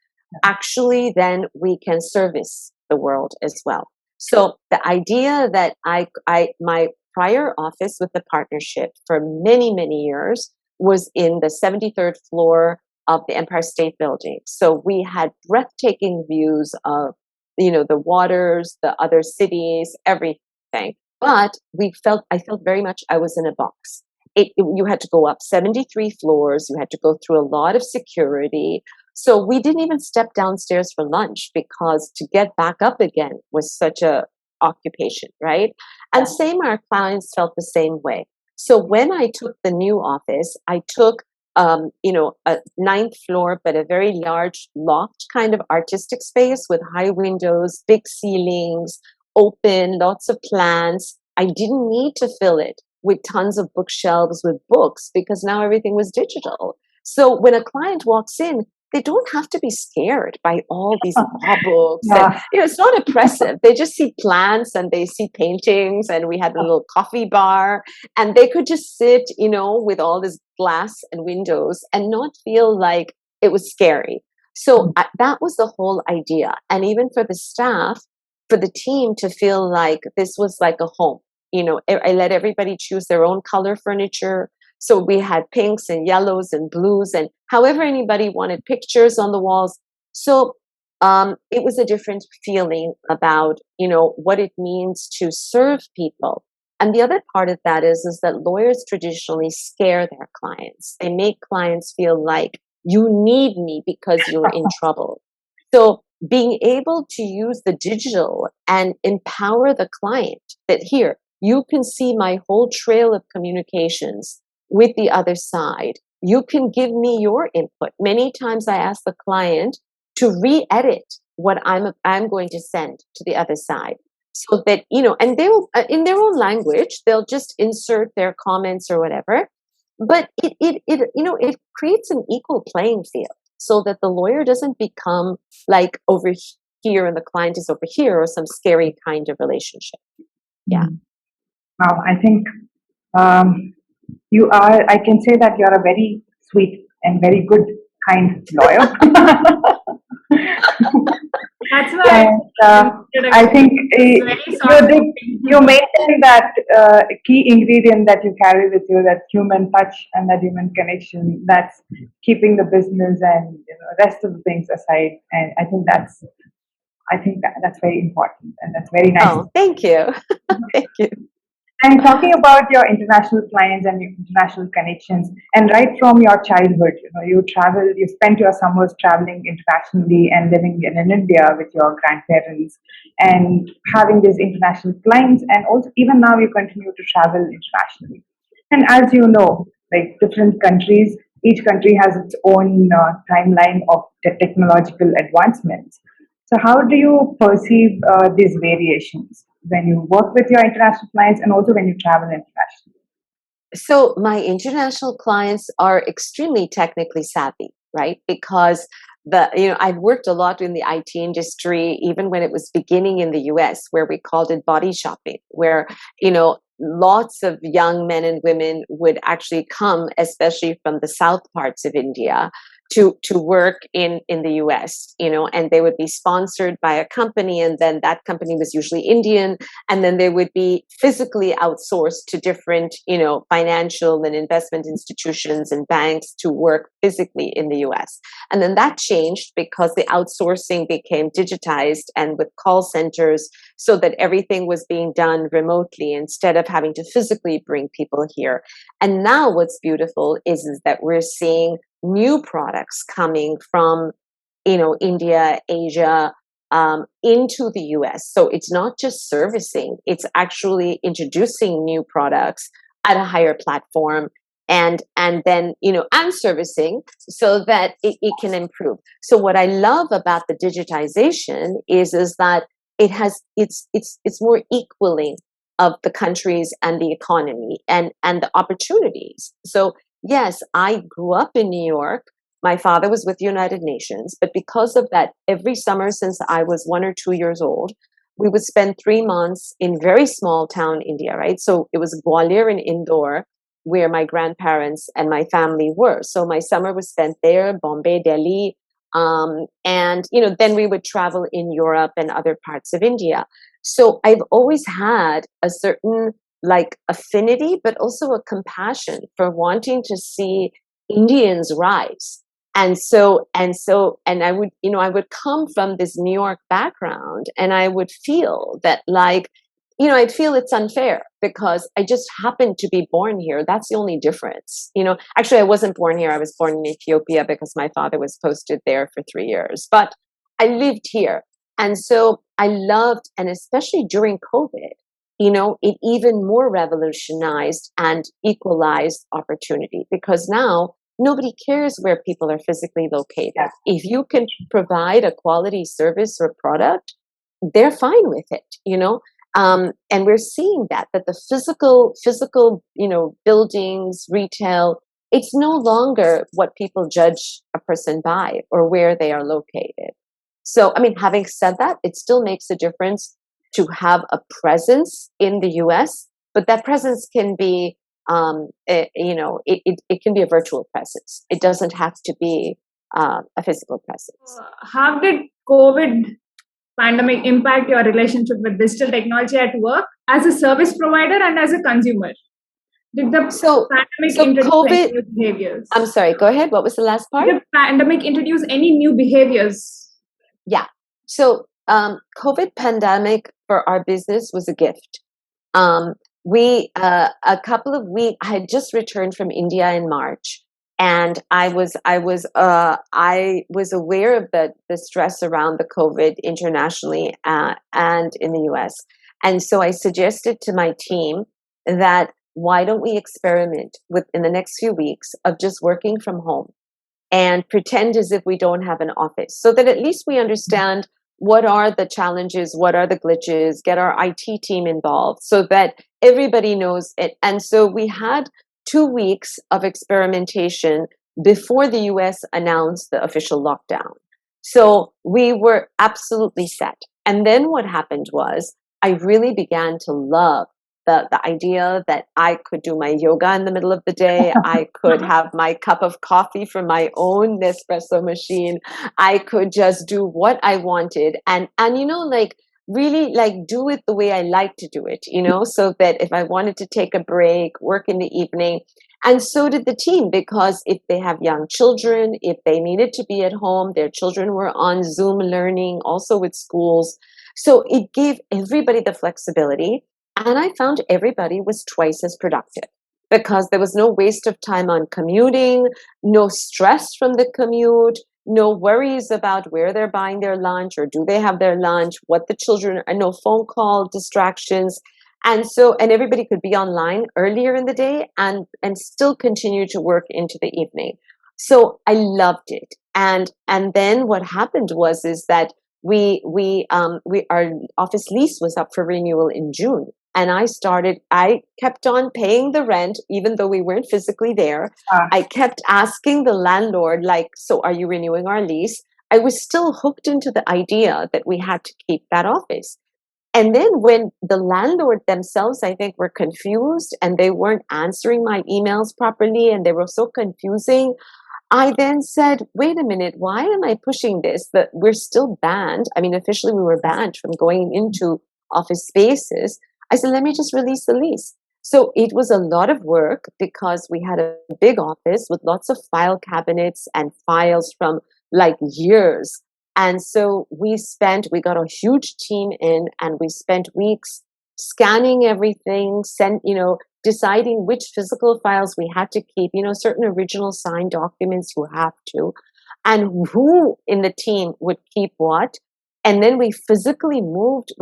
actually then we can service the world as well. So the idea that my prior office with the partnership for many, many years was in the 73rd floor of the Empire State Building. So we had breathtaking views of the waters, the other cities, everything. But I felt very much I was in a box. You had to go up 73 floors. You had to go through a lot of security. So we didn't even step downstairs for lunch because to get back up again was such a occupation, right? And same, our clients felt the same way. So when I took the new office, I took a ninth floor, but a very large loft kind of artistic space with high windows, big ceilings, open, lots of plants. I didn't need to fill it with tons of bookshelves with books because now everything was digital. So when a client walks in, they don't have to be scared by all these law books. And,
Yeah.
it's not oppressive. They just see plants and they see paintings, and we had a little coffee bar, and they could just sit, with all this glass and windows and not feel like it was scary. So that was the whole idea. And even for the staff, for the team to feel like this was like a home. I let everybody choose their own color furniture. So we had pinks and yellows and blues and however anybody wanted pictures on the walls. So it was a different feeling about, what it means to serve people. And the other part of that is that lawyers traditionally scare their clients. They make clients feel like you need me because you're in trouble. So being able to use the digital and empower the client that here, you can see my whole trail of communications with the other side. You can give me your input. Many times I ask the client to re-edit what I'm going to send to the other side, so that and they will in their own language they'll just insert their comments or whatever. But it creates an equal playing field so that the lawyer doesn't become like over here and the client is over here or some scary kind of relationship. Yeah.
Wow, I think I can say that you're a very sweet and very good, kind lawyer.
That's why
And
I
I think
it's very soft.
you maintain that key ingredient that you carry with you, that human touch and that human connection. That's keeping the business and rest of the things aside. And I think that's very important and that's very nice.
Oh, thank you. Thank you.
And talking about your international clients and your international connections, and right from your childhood, you spent your summers traveling internationally and living in India with your grandparents and having these international clients, and also even now you continue to travel internationally. And as you know, like different countries, each country has its own timeline of the technological advancements. So, how do you perceive these variations when you work with your international clients and also when you travel internationally?
So my international clients are extremely technically savvy, right? Because I've worked a lot in the IT industry, even when it was beginning in the US, where we called it body shopping, where, lots of young men and women would actually come, especially from the south parts of India, to work in the US, and they would be sponsored by a company, and then that company was usually Indian, and then they would be physically outsourced to different, financial and investment institutions and banks to work physically in the US. And then that changed because the outsourcing became digitized and with call centers, so that everything was being done remotely instead of having to physically bring people here. And now what's beautiful is that we're seeing new products coming from, India, Asia, into the US. So it's not just servicing, it's actually introducing new products at a higher platform, and then and servicing so that it can improve. So what I love about the digitization is that it's more equaling of the countries and the economy and the opportunities. So yes, I grew up in New York. My father was with the United Nations, but because of that, every summer since I was 1 or 2 years old, we would spend 3 months in very small town India, right? So it was Gwalior and Indore where my grandparents and my family were. So my summer was spent there, Bombay, Delhi, and then we would travel in Europe and other parts of India. So I've always had a certain like affinity, but also a compassion for wanting to see Indians rise. And I would come from this New York background, and I would feel that I'd feel it's unfair because I just happened to be born here. That's the only difference. Actually, I wasn't born here. I was born in Ethiopia because my father was posted there for 3 years, but I lived here. And so I loved, and especially during COVID, it even more revolutionized and equalized opportunity because now nobody cares where people are physically located.
Yeah.
If you can provide a quality service or product, they're fine with it, you know. And we're seeing that the physical, you know, buildings, retail, it's no longer what people judge a person by or where they are located. So, I mean, having said that, it still makes a difference to have a presence in the US, but that presence can be, you know, it can be a virtual presence. It doesn't have to be a physical presence.
How did COVID pandemic impact your relationship with digital technology at work as a service provider and as a consumer? Did the pandemic introduce
COVID,
any new behaviors?
I'm sorry, go ahead. What was the last part?
Did the pandemic introduce any new behaviors?
Yeah. So COVID pandemic for our business was a gift. We a couple of weeks. I had just returned from India in March, and I was aware of the stress around the COVID internationally and in the US, and so I suggested to my team that why don't we experiment with in the next few weeks of just working from home and pretend as if we don't have an office, so that at least we understand what are the challenges, what are the glitches, get our IT team involved so that everybody knows it. And so we had 2 weeks of experimentation before the US announced the official lockdown. So we were absolutely set. And then what happened was I really began to love the idea that I could do my yoga in the middle of the day. I could have my cup of coffee from my own Nespresso machine. I could just do what I wanted. And you know, like really like do it the way I like to do it, you know, so that if I wanted to take a break, work in the evening. And so did the team, because if they have young children, if they needed to be at home, their children were on Zoom learning, also with schools. So it gave everybody the flexibility. And I found everybody was twice as productive because there was no waste of time on commuting, no stress from the commute, no worries about where they're buying their lunch or do they have their lunch, what the children, no phone call distractions. And so, and everybody could be online earlier in the day and still continue to work into the evening. So I loved it. And then what happened is that our office lease was up for renewal in June. And I kept on paying the rent, even though we weren't physically there. I kept asking the landlord, like, so are you renewing our lease? I was still hooked into the idea that we had to keep that office. And then when the landlord themselves, I think, were confused and they weren't answering my emails properly and they were so confusing, I then said, wait a minute, why am I pushing this? That we're still banned. I mean, officially we were banned from going into office spaces. I said, let me just release the lease. So it was a lot of work because we had a big office with lots of file cabinets and files from like years. And so we got a huge team in and we spent weeks scanning everything, deciding which physical files we had to keep, certain original signed documents you have to, and who in the team would keep what. And then we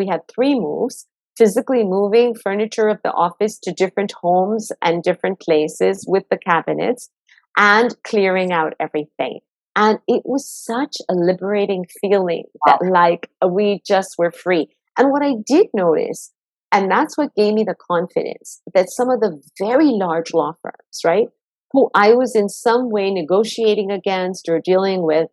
had 3 moves, physically moving furniture of the office to different homes and different places with the cabinets and clearing out everything. And it was such a liberating feeling that like we just were free. And what I did notice, and that's what gave me the confidence, that some of the very large law firms, right, who I was in some way negotiating against or dealing with,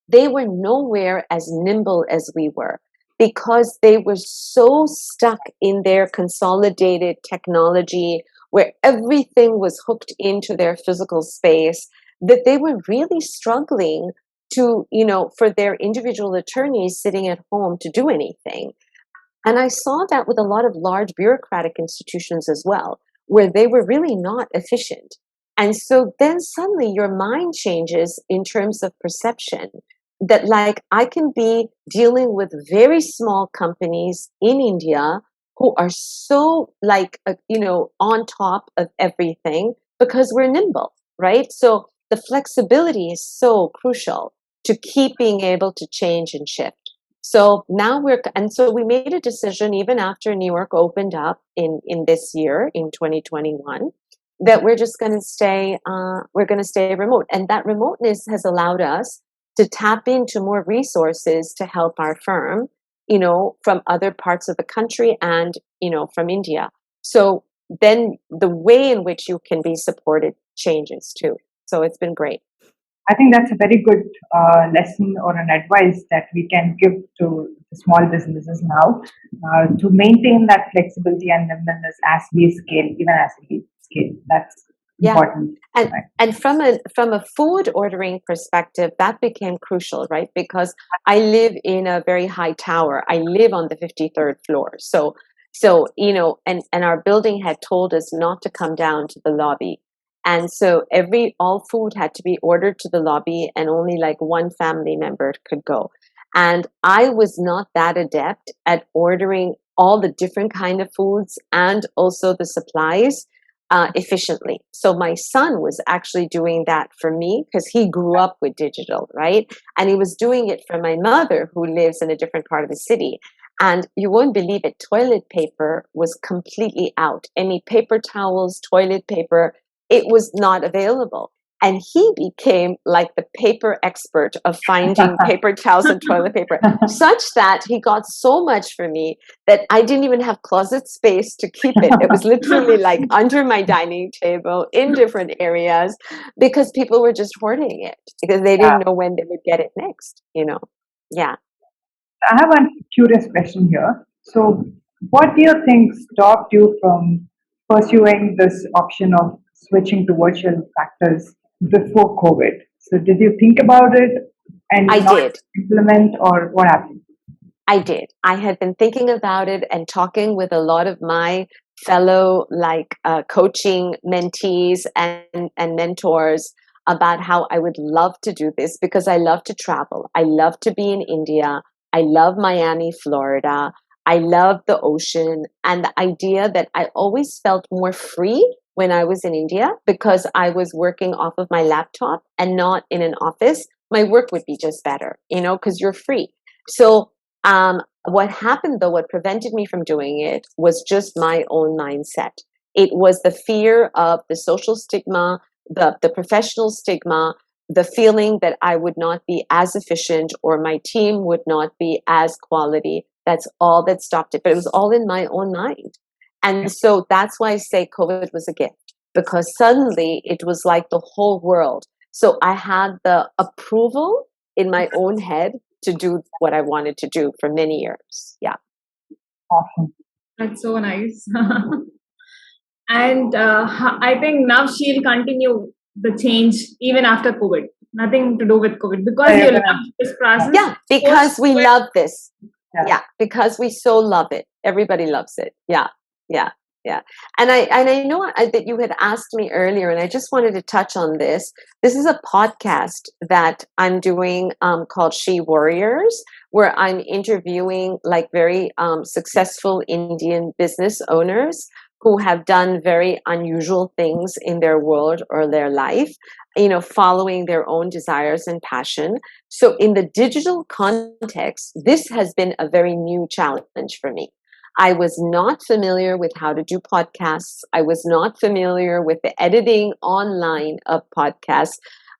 they were nowhere as nimble as we were because they were so stuck in their consolidated technology where everything was hooked into their physical space that they were really struggling to, for their individual attorneys sitting at home to do anything. And I saw that with a lot of large bureaucratic institutions as well, where they were really not efficient. And so then suddenly your mind changes in terms of perception that like I can be dealing with very small companies in India who are so like, on top of everything because we're nimble, right? So the flexibility is so crucial to keep being able to change and shift. So now so we made a decision even after New York opened up in this year, in 2021, that we're just going to stay, remote. And that remoteness has allowed us to tap into more resources to help our firm, from other parts of the country and, from India. So then the way in which you can be supported changes too. So it's been great.
I think that's a very good lesson or an advice that we can give to the small businesses now to maintain that flexibility and nimbleness as we scale, even as we scale. That's important.
And
right?
and from a food ordering perspective, that became crucial, right? Because I live in a very high tower. I live on the 53rd floor. So and our building had told us not to come down to the lobby. And so all food had to be ordered to the lobby, and only like one family member could go. And I was not that adept at ordering all the different kind of foods and also the supplies efficiently. So my son was actually doing that for me because he grew up with digital, right? And he was doing it for my mother who lives in a different part of the city. And you won't believe it, toilet paper was completely out. Any paper towels, toilet paper, it was not available. And he became like the paper expert of finding paper towels and toilet paper, such that he got so much for me that I didn't even have closet space to keep it. It was literally like under my dining table in different areas because people were just hoarding it because they didn't know when they would get it next, Yeah.
I have a curious question here. So, what do you think stopped you from pursuing this option of switching to virtual factors before COVID? So, did you think about it and
I
not
did.
implement, or what happened?
I did. I had been thinking about it and talking with a lot of my fellow coaching mentees and mentors about how I would love to do this because I love to travel. I love to be in India. I love Miami, Florida. I love the ocean and the idea that I always felt more free when I was in India because I was working off of my laptop and not in an office. My work would be just better, because you're free. So what happened though, what prevented me from doing it was just my own mindset. It was the fear of the social stigma, the professional stigma, the feeling that I would not be as efficient or my team would not be as quality. That's all that stopped it. But it was all in my own mind. And so that's why I say COVID was a gift because suddenly it was like the whole world. So I had the approval in my own head to do what I wanted to do for many years. Yeah.
Awesome.
That's so nice. And I think now she'll continue the change even after COVID. Nothing to do with COVID because you love this process.
Yeah, because we love this. Yeah, because we so love it. Everybody loves it. Yeah. And I know that you had asked me earlier, and I just wanted to touch on this. This is a podcast that I'm doing called She Warriors, where I'm interviewing like very successful Indian business owners who have done very unusual things in their world or their life, following their own desires and passion. So in the digital context, this has been a very new challenge for me. I was not familiar with how to do podcasts. I was not familiar with the editing online of podcasts.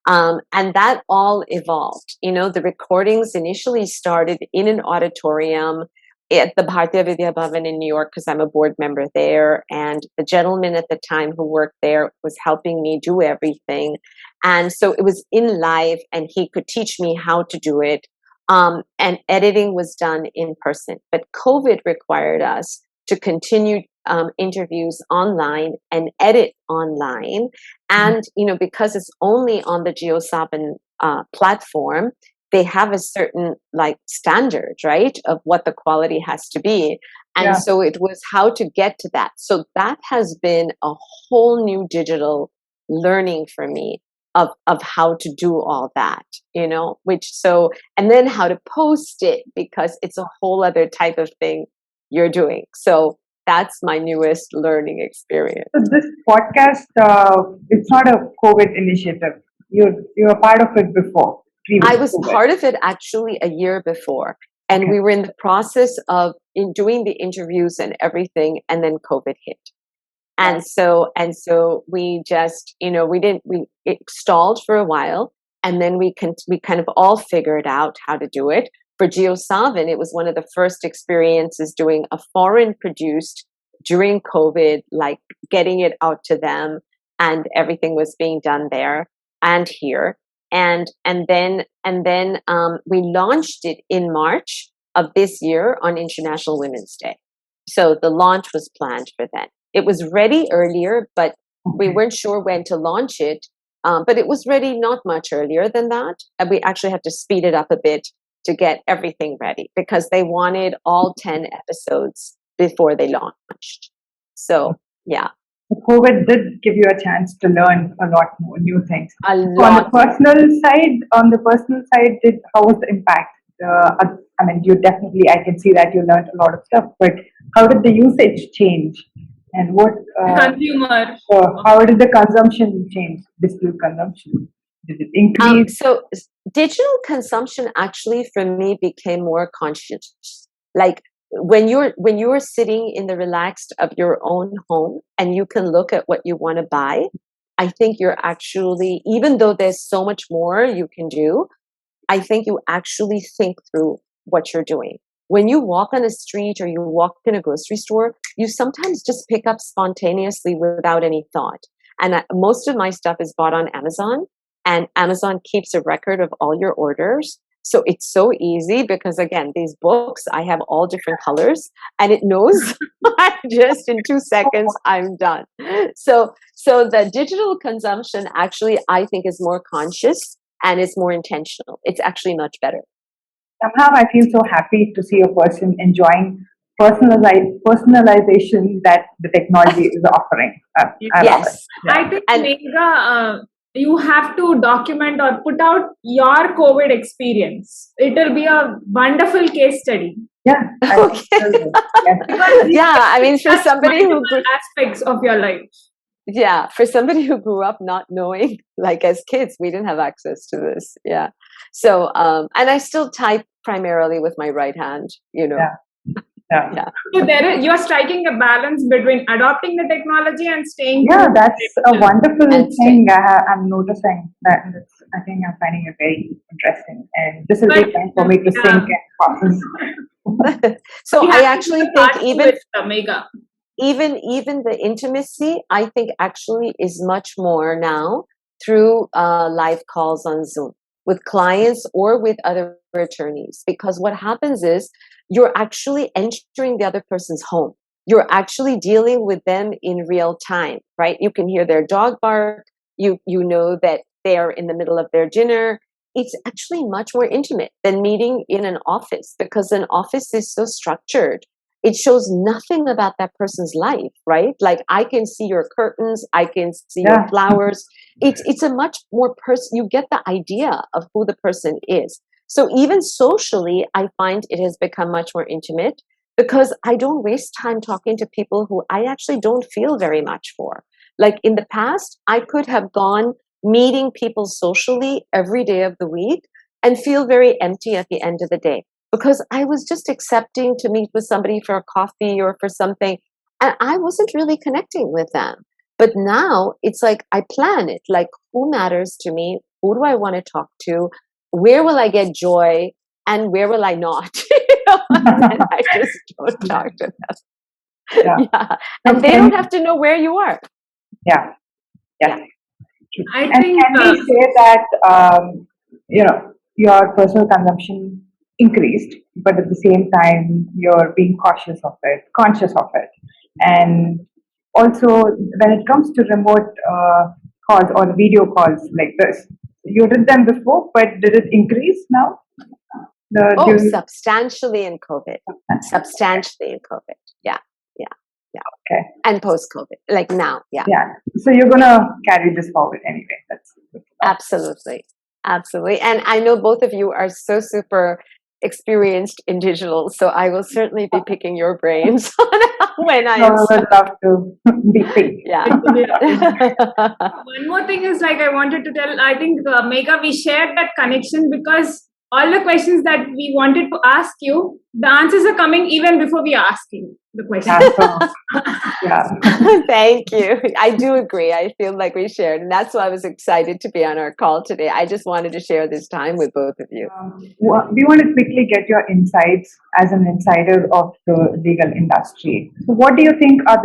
And that all evolved. The recordings initially started in an auditorium at the Bharatiya Vidya Bhavan in New York because I'm a board member there. And the gentleman at the time who worked there was helping me do everything. And so it was in live and he could teach me how to do it. And editing was done in person. But COVID required us to continue interviews online and edit online. And, because it's only on the JioSaavn platform, they have a certain standard, right, of what the quality has to be. And so it was how to get to that. So that has been a whole new digital learning for me of how to do all that, and then how to post it because it's a whole other type of thing you're doing. So that's my newest learning experience.
So this podcast, it's not a COVID initiative. You were part of it before.
I was part of it actually a year before, and we were in the process of doing the interviews and everything, and then COVID hit. And so we just, it stalled for a while, and then we kind of all figured out how to do it. For GeoSavin, it was one of the first experiences doing a foreign produced during COVID, like getting it out to them, and everything was being done there and here. And then we launched it in March of this year on International Women's Day. So the launch was planned for then. It was ready earlier, but we weren't sure when to launch it. But it was ready not much earlier than that. And we actually had to speed it up a bit to get everything ready because they wanted all 10 episodes before they launched. So, yeah.
COVID did give you a chance to learn a lot more new things.
A
So
lot.
on the personal side, how was the impact? I mean, I can see that you learned a lot of stuff, but how did the usage change? And
Consumer.
how did the consumption change, digital consumption? Did it increase?
So digital consumption actually for me became more conscious. Like when you're sitting in the relaxed of your own home and you can look at what you want to buy, I think you're actually, even though there's so much more you can do, I think you actually think through what you're doing. When you walk on a street or you walk in a grocery store, you sometimes just pick up spontaneously without any thought. And most of my stuff is bought on Amazon, and Amazon keeps a record of all your orders. So it's so easy because, again, these books, I have all different colors and it knows just in 2 seconds, I'm done. So the digital consumption actually, I think, is more conscious and it's more intentional. It's actually much better.
Somehow I feel so happy to see a person enjoying personalization that the technology is offering. I love it. Yeah.
I think, Megha, you have to document or put out your COVID experience. It will be a wonderful case study.
Yeah.
Yeah, I mean, for somebody who
aspects of your life.
Yeah, for somebody who grew up not knowing, like as kids, we didn't have access to this. Yeah. So, and I still type primarily with my right hand,
Yeah.
So you're striking a balance between adopting the technology and staying.
Yeah, that's a wonderful thing I'm noticing. I think I'm finding it very interesting. And this will take time for me to think and process.
So I actually think
even
the intimacy, I think actually is much more now through live calls on Zoom with clients or with other attorneys. Because what happens is you're actually entering the other person's home. You're actually dealing with them in real time, right? You can hear their dog bark. You know that they're in the middle of their dinner. It's actually much more intimate than meeting in an office because an office is so structured. It shows nothing about that person's life, right? Like I can see your curtains, I can see your flowers. It's a much more you get the idea of who the person is. So even socially, I find it has become much more intimate because I don't waste time talking to people who I actually don't feel very much for. Like in the past, I could have gone meeting people socially every day of the week and feel very empty at the end of the day because I was just accepting to meet with somebody for a coffee or for something, and I wasn't really connecting with them. But now it's like I plan it, like who matters to me? Who do I want to talk to? Where will I get joy and where will I not? And I just don't talk to them. Yeah. And they don't have to know where you are.
Yeah.
I think
can we say that your personal consumption increased, but at the same time you're being conscious of it, and also when it comes to remote calls or video calls like this, you did them before, but did it increase now?
Substantially in COVID. Substantially in COVID. Yeah.
Okay.
And post-COVID, like now. Yeah.
So you're gonna carry this forward anyway. That's
absolutely. And I know both of you are so super experienced in digital, so I will certainly be picking your brains when I
would love to be picked.
Yeah.
One more thing is I wanted to tell, I think Megha, we shared that connection because all the questions that we wanted to ask you, the answers are coming even before we are asking the questions.
Thank you. I do agree. I feel like we shared, and that's why I was excited to be on our call today. I just wanted to share this time with both of you.
We want to quickly get your insights as an insider of the legal industry. So what do you think are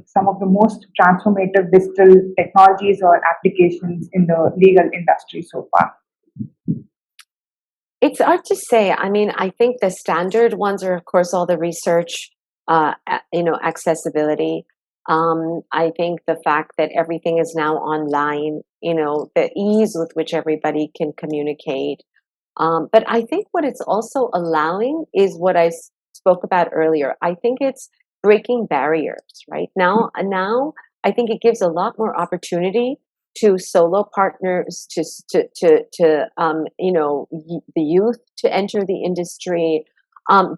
some of the most transformative digital technologies or applications in the legal industry so far?
It's hard to say. I mean, I think the standard ones are, of course, all the research, accessibility. I think the fact that everything is now online, the ease with which everybody can communicate. But I think what it's also allowing is what I spoke about earlier. I think it's breaking barriers, right? Now, I think it gives a lot more opportunity to solo partners, to the youth to enter the industry.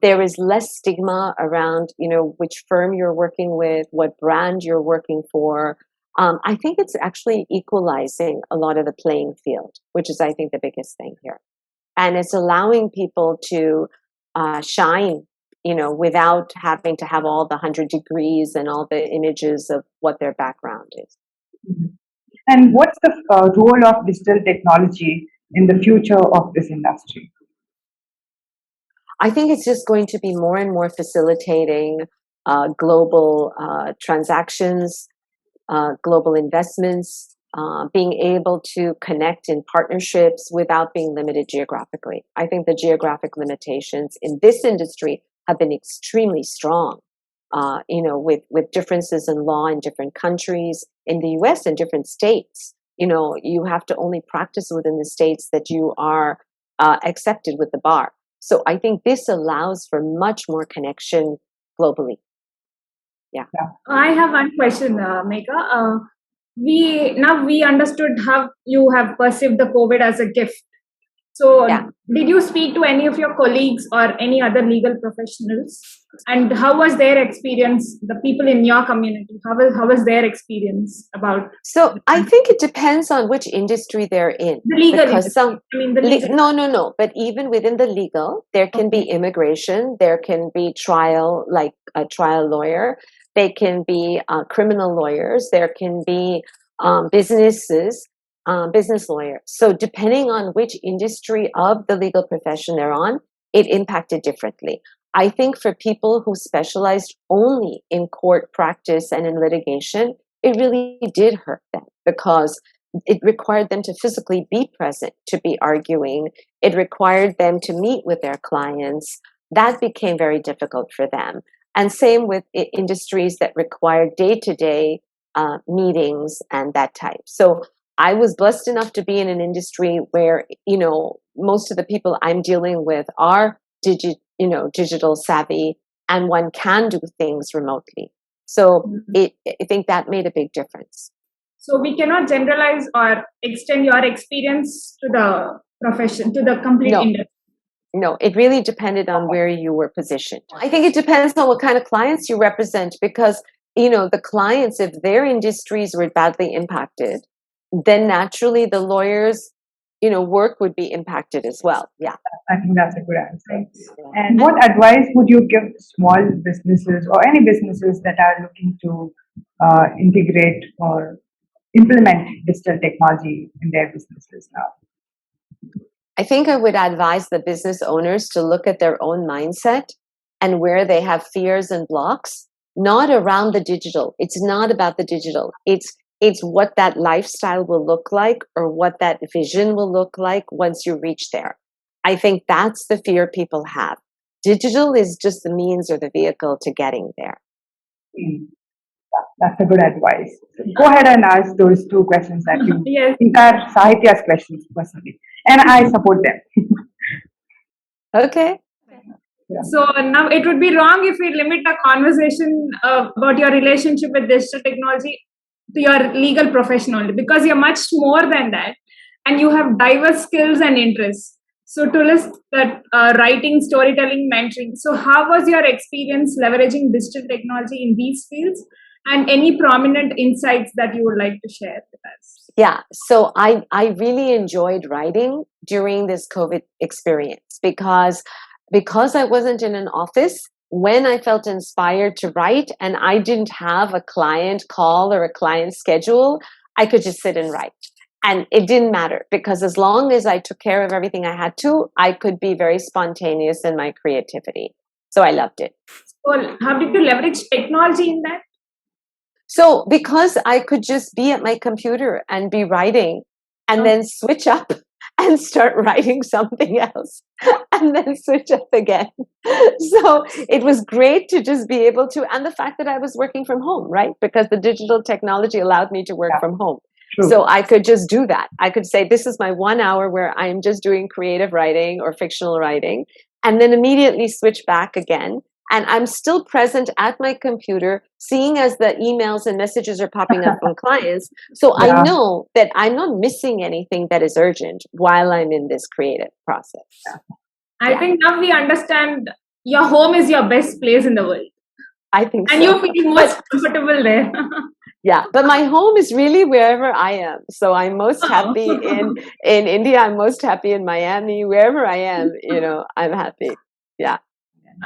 There is less stigma around, which firm you're working with, what brand you're working for. I think it's actually equalizing a lot of the playing field, which is, I think, the biggest thing here. And it's allowing people to shine, without having to have all the 100 degrees and all the images of what their background is.
Mm-hmm. And what's the role of digital technology in the future of this industry?
I think it's just going to be more and more facilitating global transactions, global investments, being able to connect in partnerships without being limited geographically. I think the geographic limitations in this industry have been extremely strong, with differences in law in different countries. In the US and different states, you have to only practice within the states that you are accepted with the bar. So I think this allows for much more connection globally. Yeah.
I have one question, Megha. We understood how you have perceived the COVID as a gift. So, did you speak to any of your colleagues or any other legal professionals? And how was their experience, the people in your community? How was their experience about?
So, I think it depends on which industry they're in.
The legal industry.
No. But even within the legal, there can be immigration, there can be trial, like a trial lawyer, they can be criminal lawyers, there can be business lawyers. So depending on which industry of the legal profession they're on, it impacted differently. I think for people who specialized only in court practice and in litigation, it really did hurt them because it required them to physically be present, to be arguing. It required them to meet with their clients. That became very difficult for them. And same with industries that require day-to-day meetings and that type. So I was blessed enough to be in an industry where, most of the people I'm dealing with are digital savvy, and one can do things remotely. So I think that made a big difference.
So we cannot generalize or extend your experience to the profession, to the complete industry.
No, it really depended on where you were positioned. I think it depends on what kind of clients you represent because, the clients, if their industries were badly impacted, then naturally the lawyers, work would be impacted as well. Yeah.
I think that's a good answer. And what advice would you give small businesses or any businesses that are looking to integrate or implement digital technology in their businesses now?
I think I would advise the business owners to look at their own mindset and where they have fears and blocks, not around the digital. It's not about the digital. It's what that lifestyle will look like or what that vision will look like once you reach there. I think that's the fear people have. Digital is just the means or the vehicle to getting there.
That's a good advice. Go ahead and ask those two questions that you think are Sahitya's questions personally. And I support them.
Okay.
Yeah. So now it would be wrong if we limit our conversation about your relationship with digital technology to your legal profession only, because you're much more than that and you have diverse skills and interests. So to list that writing, storytelling, mentoring. So how was your experience leveraging digital technology in these fields, and any prominent insights that you would like to share with us?
Yeah, so I really enjoyed writing during this COVID experience because I wasn't in an office. When I felt inspired to write and I didn't have a client call or a client schedule, I could just sit and write. And it didn't matter because as long as I took care of everything I had to, I could be very spontaneous in my creativity. So I loved it.
Well, how did you leverage technology in that?
So because I could just be at my computer and be writing and then switch up and start writing something else and then switch up again. So it was great to just be able to, and the fact that I was working from home, right? Because the digital technology allowed me to work from home.
True.
So I could just do that. I could say, this is my 1 hour where I'm just doing creative writing or fictional writing, and then immediately switch back again. And I'm still present at my computer, seeing as the emails and messages are popping up from clients. So I know that I'm not missing anything that is urgent while I'm in this creative process.
I think now we understand your home is your best place in the world.
I think
and
so.
you feel most comfortable there.
Yeah, but my home is really wherever I am. So I'm most happy in India. I'm most happy in Miami. Wherever I am, I'm happy. Yeah.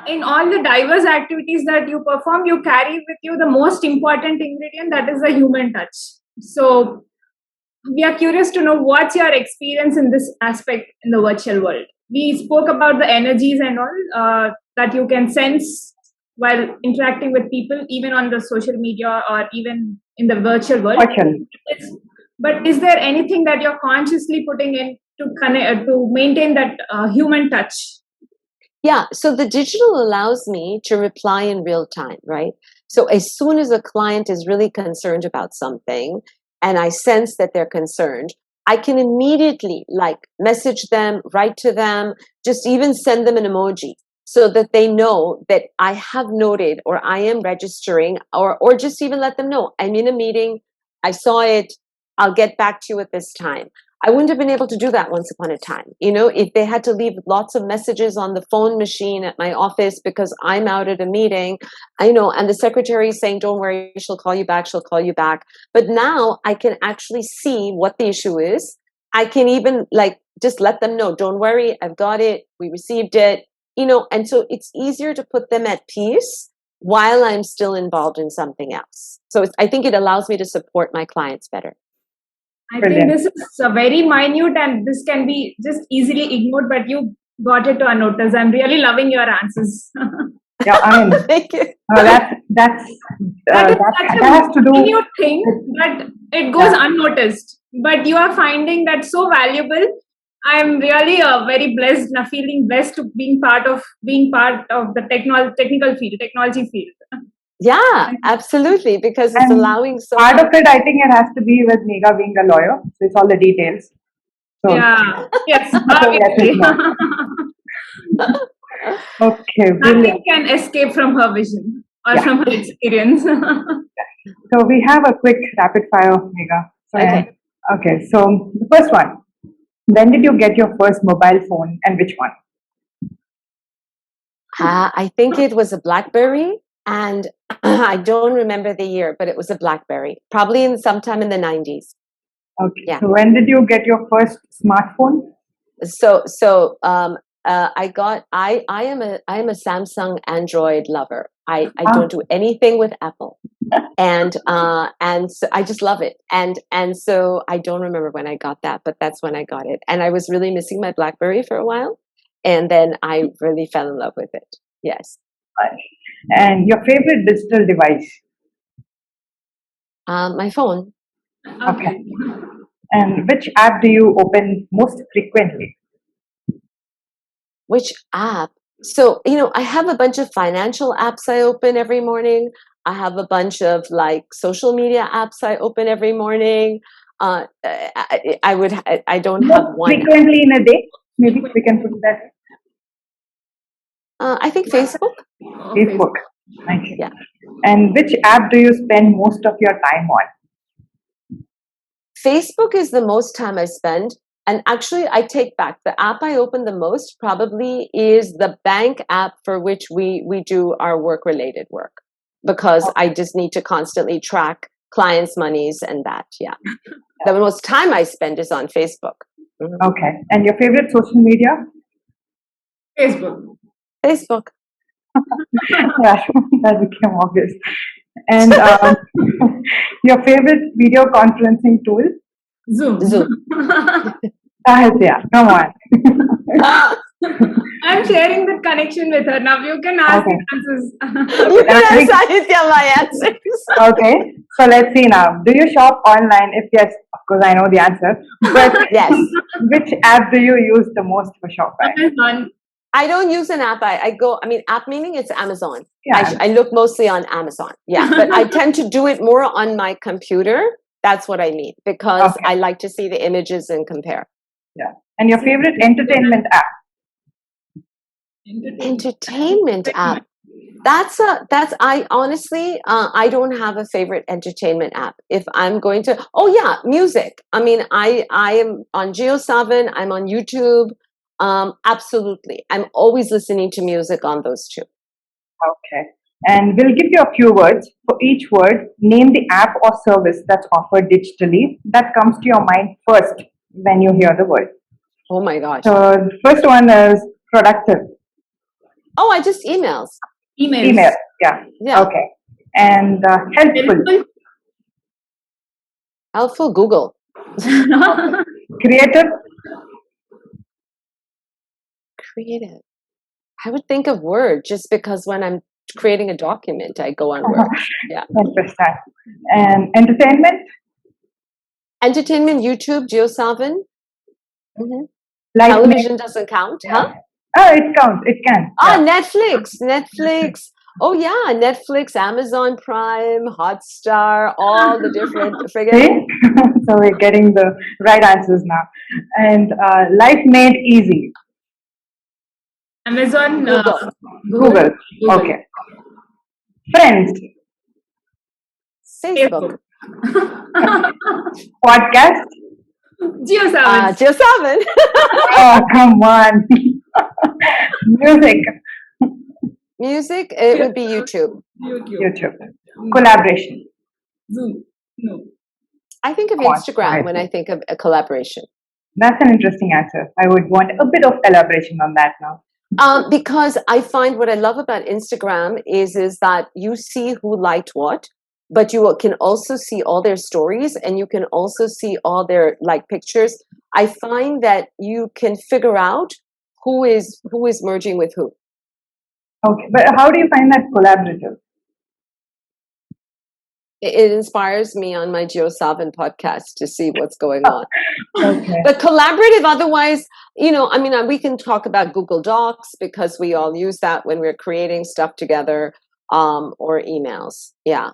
In all the diverse activities that you perform, you carry with you the most important ingredient, that is the human touch. So we are curious to know what's your experience in this aspect in the virtual world. We spoke about the energies and all that you can sense while interacting with people, even on the social media or even in the virtual world. But is there anything that you're consciously putting in to connect, to maintain that human touch?
Yeah, so the digital allows me to reply in real time, right? So as soon as a client is really concerned about something and I sense that they're concerned, I can immediately message them, write to them, just even send them an emoji so that they know that I have noted or I am registering or just even let them know I'm in a meeting, I saw it, I'll get back to you at this time. I wouldn't have been able to do that once upon a time. If they had to leave lots of messages on the phone machine at my office because I'm out at a meeting, and the secretary is saying, don't worry, she'll call you back. But now I can actually see what the issue is. I can even just let them know, don't worry, I've got it. We received it, and so it's easier to put them at peace while I'm still involved in something else. So I think it allows me to support my clients better.
I think this is a very minute and this can be just easily ignored, but you got it to unnoticed. I'm really loving your answers.
Yeah,
Thank you.
That has to do.
Minute thing, but it goes unnoticed. But you are finding that so valuable. I'm really very blessed, feeling blessed to being part of the technology field.
Yeah, absolutely, because it's allowing so
part of it. I think it has to be with Megha being a lawyer, so it's all the details. So,
yeah. Yes.
Okay.
Nothing can escape from her vision or from her experience.
So we have a quick rapid fire, Megha. Okay. So the first one. When did you get your first mobile phone and which one?
I think it was a BlackBerry. And I don't remember the year, but it was a BlackBerry, probably sometime in the 90s.
Okay. Yeah. So when did you get your first smartphone?
I am a Samsung Android lover. I don't do anything with Apple, and so I just love it. And so I don't remember when I got that, but that's when I got it. And I was really missing my BlackBerry for a while, and then I really fell in love with it. Yes.
And your favorite digital device?
My phone.
Okay. And which app do you open most frequently?
Which app? So, I have a bunch of financial apps I open every morning. I have a bunch of social media apps I open every morning. I don't have one.
Frequently in a day? Maybe we can put that.
I think Facebook.
Facebook. Thank you.
Yeah.
And which app do you spend most of your time on?
Facebook is the most time I spend. And actually, I take back the app I open the most probably is the bank app for which we do our work-related work, because I just need to constantly track clients' monies and that. Yeah. The most time I spend is on Facebook.
Okay. And your favorite social media?
Facebook.
Facebook.
Yeah, that became obvious. And your favorite video conferencing tool?
Zoom.
Sahitya, come on.
I'm sharing that connection with her. Now you can ask
Okay.
answers.
You can ask Sahitya my answers.
Okay, so let's see now. Do you shop online? If yes, of course I know the answer. But
Yes.
which app do you use the most for shopping?
Amazon.
I don't use an app. App meaning it's Amazon.
Yeah.
I look mostly on Amazon. Yeah. But I tend to do it more on my computer. That's what I mean, because
Okay.
I like to see the images and compare.
Yeah. And your favorite entertainment app?
Entertainment app. I honestly, I don't have a favorite entertainment app. If I'm going to, music. I mean, I am on JioSaavn, I'm on YouTube. Absolutely. I'm always listening to music on those two.
Okay. And we'll give you a few words. For each word, name the app or service that's offered digitally that comes to your mind first when you hear the word.
Oh my gosh.
So the first one is productive.
Oh, I just emails.
Emails.
Email. Yeah.
Yeah.
Okay. And helpful.
Helpful Google.
Creative.
Creative. I would think of Word just because when I'm creating a document, I go on Word. Yeah.
Interesting. And entertainment.
Entertainment, YouTube, JioSaavn. Mm-hmm.
Like
Television doesn't count, huh?
Oh, it counts. It can.
Ah, Netflix. Oh yeah, Netflix, Amazon Prime, Hotstar, all the different.
See? So we're getting the right answers now. And life made easy.
Amazon.
Google. Okay. Friends.
Facebook.
Podcast.
JioSaavn.
JioSaavn.
Oh, come on. Music.
Music, it would be YouTube.
YouTube. Collaboration.
Zoom. No.
I think of
Come on,
Instagram when I think of a collaboration.
That's an interesting answer. I would want a bit of elaboration on that now.
Because I find what I love about Instagram is that you see who liked what, but you can also see all their stories and you can also see all their pictures. I find that you can figure out who is merging with who.
Okay, but how do you find that collaborative?
It inspires me on my JioSaavn podcast to see what's going on.
Okay.
But collaborative, otherwise, we can talk about Google Docs because we all use that when we're creating stuff together, or emails. Yeah.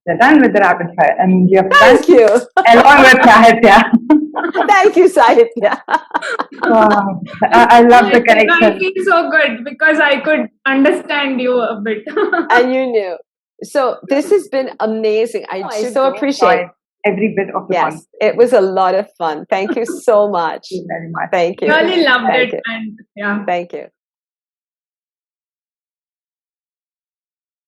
You're done with the rapid fire, and you have
Thank you.
along with Sahitya.
Thank you, Sahitya.
Wow. I love the
I
connection.
feel so good because I could understand you a bit.
And you knew. So this has been amazing. I so appreciate it.
Every bit of the fun.
Yes, it was a lot of fun. Thank you so much.
Thank you very much.
Thank you.
Really loved
Thank
it.
you.
And yeah.
Thank you.